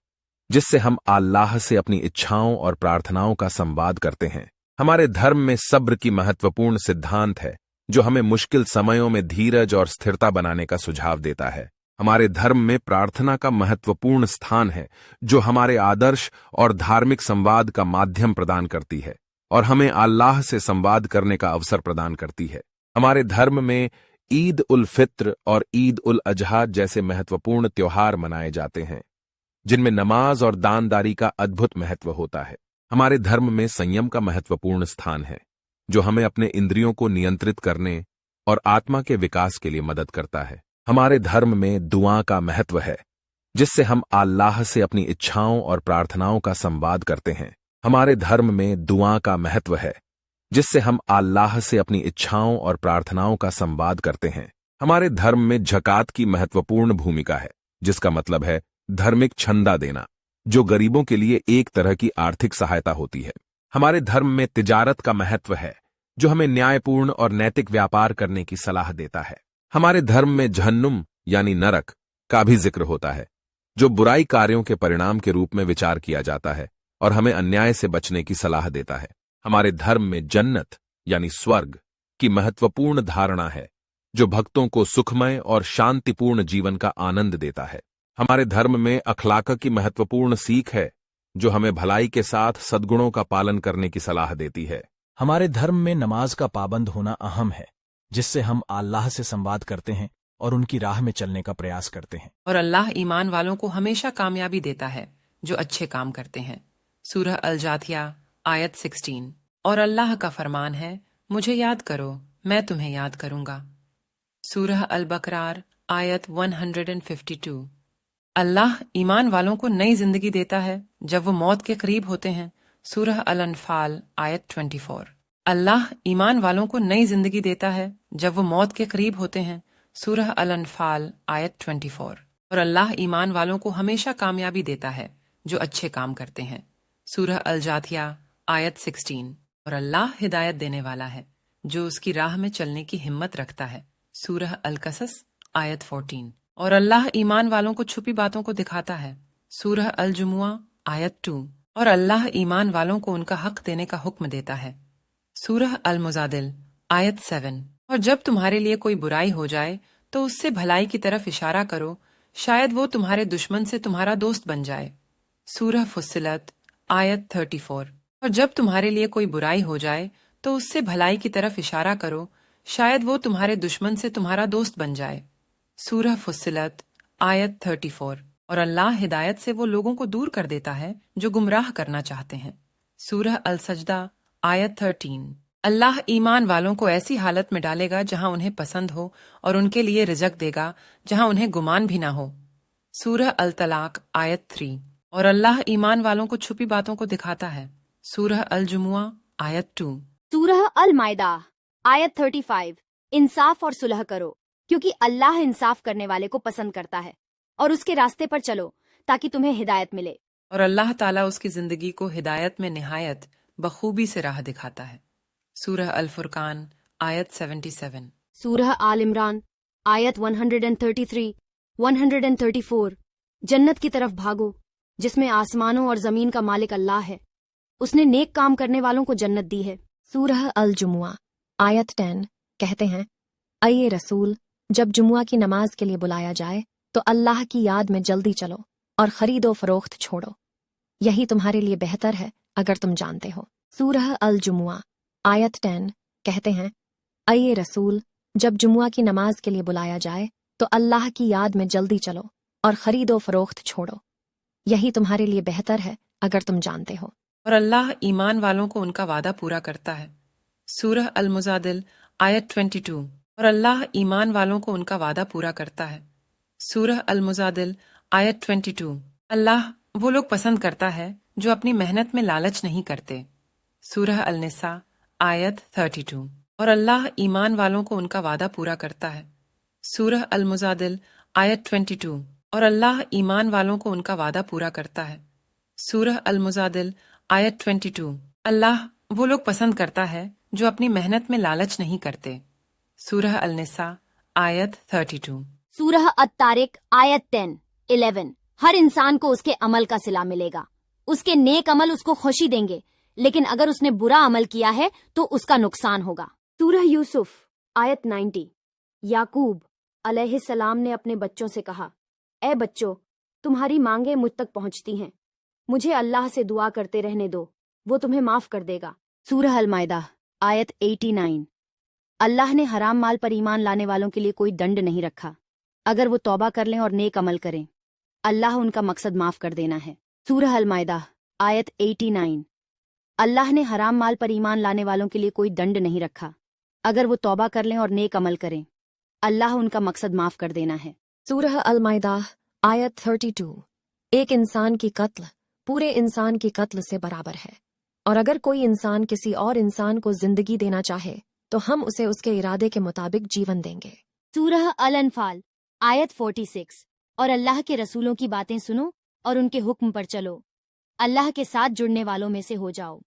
जिससे हम अल्लाह से अपनी इच्छाओं और प्रार्थनाओं का संवाद करते हैं। हमारे धर्म में सब्र की महत्वपूर्ण सिद्धांत है, जो हमें मुश्किल समयों में धीरज और स्थिरता बनाने का सुझाव देता है। हमारे धर्म में प्रार्थना का महत्वपूर्ण स्थान है, जो हमारे आदर्श और धार्मिक संवाद का माध्यम प्रदान करती है और हमें अल्लाह से संवाद करने का अवसर प्रदान करती है। हमारे धर्म में ईद उल फित्र और ईद उल अजहा जैसे महत्वपूर्ण त्योहार मनाए जाते हैं, जिनमें नमाज और दानदारी का अद्भुत महत्व होता है। हमारे धर्म में संयम का महत्वपूर्ण स्थान है, जो हमें अपने इंद्रियों को नियंत्रित करने और आत्मा के विकास के लिए मदद करता है। हमारे धर्म में दुआ का महत्व है, जिससे हम अल्लाह से अपनी इच्छाओं और प्रार्थनाओं का संवाद करते हैं। हमारे धर्म में दुआ का महत्व है, जिससे हम अल्लाह से अपनी इच्छाओं और प्रार्थनाओं का संवाद करते हैं। हमारे धर्म में ज़कात की महत्वपूर्ण भूमिका है, जिसका मतलब है धार्मिक चंदा देना, जो गरीबों के लिए एक तरह की आर्थिक सहायता होती है। हमारे धर्म में तिजारत का महत्व है, जो हमें न्यायपूर्ण और नैतिक व्यापार करने की सलाह देता है। हमारे धर्म में जहन्नुम यानी नरक का भी जिक्र होता है, जो बुराई कार्यों के परिणाम के रूप में विचार किया जाता है और हमें अन्याय से बचने की सलाह देता है। हमारे धर्म में जन्नत यानी स्वर्ग की महत्वपूर्ण धारणा है, जो भक्तों को सुखमय और शांतिपूर्ण जीवन का आनंद देता है। हमारे धर्म में अखलाक की महत्वपूर्ण सीख है, जो हमें भलाई के साथ सद्गुणों का पालन करने की सलाह देती है। हमारे धर्म में नमाज का पाबंद होना अहम है, जिससे हम अल्लाह से संवाद करते हैं और उनकी राह में चलने का प्रयास करते हैं। और अल्लाह ईमान वालों को हमेशा कामयाबी देता है, जो अच्छे काम करते हैं। सूरह अल जाथिया आयत 16। और अल्लाह का फरमान है, मुझे याद करो, मैं तुम्हें याद करूंगा। सूरह अल बकरार आयत 152। अल्लाह ईमान वालों को नई जिंदगी देता है जब वो मौत के करीब होते हैं। सूरह अल अनफाल आयत 24। अल्लाह ईमान वालों को नई जिंदगी देता है जब वो मौत के करीब होते हैं। सूरह अल अनफाल आयत 24। और अल्लाह ईमान वालों को हमेशा कामयाबी देता है जो अच्छे काम करते हैं। सूरह अल जाथिया आयत 16। और अल्लाह हिदायत देने वाला है जो उसकी राह में चलने की हिम्मत रखता है। सूरह अल कसस आयत 14। और अल्लाह ईमान वालों को छुपी बातों को दिखाता है। सूरह अल जुमुआ आयत 2। और अल्लाह ईमान वालों को उनका हक देने का हुक्म देता है। सूरह अल मुजादिल आयत 7। और जब तुम्हारे लिए कोई बुराई हो जाए तो उससे भलाई की तरफ इशारा करो, शायद वो तुम्हारे दुश्मन से तुम्हारा दोस्त बन जाए। सूरह फुस्सिलत आयत 34। और जब तुम्हारे लिए कोई बुराई हो जाए तो उससे भलाई की तरफ इशारा करो, शायद वो तुम्हारे दुश्मन से तुम्हारा दोस्त बन जाए। सूरह फुस्सिलत आयत 34। और अल्लाह हिदायत से वो लोगों को दूर कर देता है जो गुमराह करना चाहते हैं। सूरह अल सजदा आयत 13। अल्लाह ईमान वालों को ऐसी हालत में डालेगा जहां उन्हें पसंद हो और उनके लिए रिजक देगा जहां उन्हें गुमान भी ना हो। सूरह अल तलाक आयत 3। और अल्लाह ईमान वालों को छुपी बातों को दिखाता है। सूरह अल जुमुआ आयत 2। सूरह अल मायदा आयत 35। इंसाफ और सुलह करो, क्योंकि अल्लाह इंसाफ करने वाले को पसंद करता है, और उसके रास्ते पर चलो ताकि तुम्हें हिदायत मिले। और अल्लाह ताला उसकी जिंदगी को हिदायत में निहायत बखूबी से राह दिखाता है। सूरह अल फुरकान आयत 77। सूरह आल इमरान आयत 133, 134। जन्नत की तरफ भागो जिसमें आसमानों और जमीन का मालिक अल्लाह है। उसने नेक काम करने वालों को जन्नत दी है। सूरह अल जुमुआ आयत 10 कहते हैं, अये रसूल, जब जुमुआ की नमाज के लिए बुलाया जाए तो अल्लाह की याद में जल्दी चलो और खरीदो फरोख्त छोड़ो, यही तुम्हारे लिए बेहतर है अगर तुम जानते हो। सूरह अल जुमुआ आयत 10 कहते हैं, अये रसूल, जब जुमुआ की नमाज के लिए बुलाया जाए तो अल्लाह की याद में जल्दी चलो और खरीदो फरोख्त छोड़ो, यही तुम्हारे लिए बेहतर है अगर तुम जानते हो। और अल्लाह ईमान वालों को उनका वादा पूरा करता है। सूरह अल मुजादिल आयत 22। और अल्लाह ईमान वालों को उनका वादा पूरा करता है। सूरह अल मुजादिल आयत 22। अल्लाह वो लोग पसंद करता है जो अपनी मेहनत में लालच नहीं करते। सूरह अल निसा आयत 32। और अल्लाह ईमान वालों को उनका वादा पूरा करता है। सूरह अल मुजादिल आयत 22। और अल्लाह ईमान वालों को उनका वादा पूरा करता है। सूरह अल मुजादिल आयत 22। अल्लाह वो लोग पसंद करता है जो अपनी मेहनत में लालच नहीं करते। सूरह अल निसा आयत 32। सूरह अत-तारिक आयत 10, 11। हर इंसान को उसके अमल का सिला मिलेगा। उसके नेक अमल उसको खुशी देंगे, लेकिन अगर उसने बुरा अमल किया है तो उसका नुकसान होगा। सूरह यूसुफ आयत 90। याकूब अलैहिस्सलाम ने अपने बच्चों से कहा, ए बच्चों, तुम्हारी मांगे मुझ तक पहुंचती हैं, मुझे अल्लाह से दुआ करते रहने दो, वो तुम्हें माफ कर देगा। सूरह अल माइदा आयत 89। अल्लाह ने हराम माल पर ईमान लाने वालों के लिए कोई दंड नहीं रखा। अगर वो तौबा कर लें और नेक अमल करें, अल्लाह उनका मकसद माफ कर देना है। सूरह अल माइदा आयत 89। अल्लाह ने हराम माल पर ईमान लाने वालों के लिए कोई दंड नहीं रखा। अगर वो तौबा कर लें और नेक अमल करें, अल्लाह उनका मकसद माफ कर देना है। सूरह अल माइदा आयत 32। एक इंसान की कत्ल पूरे इंसान की कत्ल से बराबर है, और अगर कोई इंसान किसी और इंसान को जिंदगी देना चाहे तो हम उसे उसके इरादे के मुताबिक जीवन देंगे। सूरह अल अनफाल आयत 46। और अल्लाह के रसूलों की बातें सुनो और उनके हुक्म पर चलो, अल्लाह के साथ जुड़ने वालों में से हो जाओ।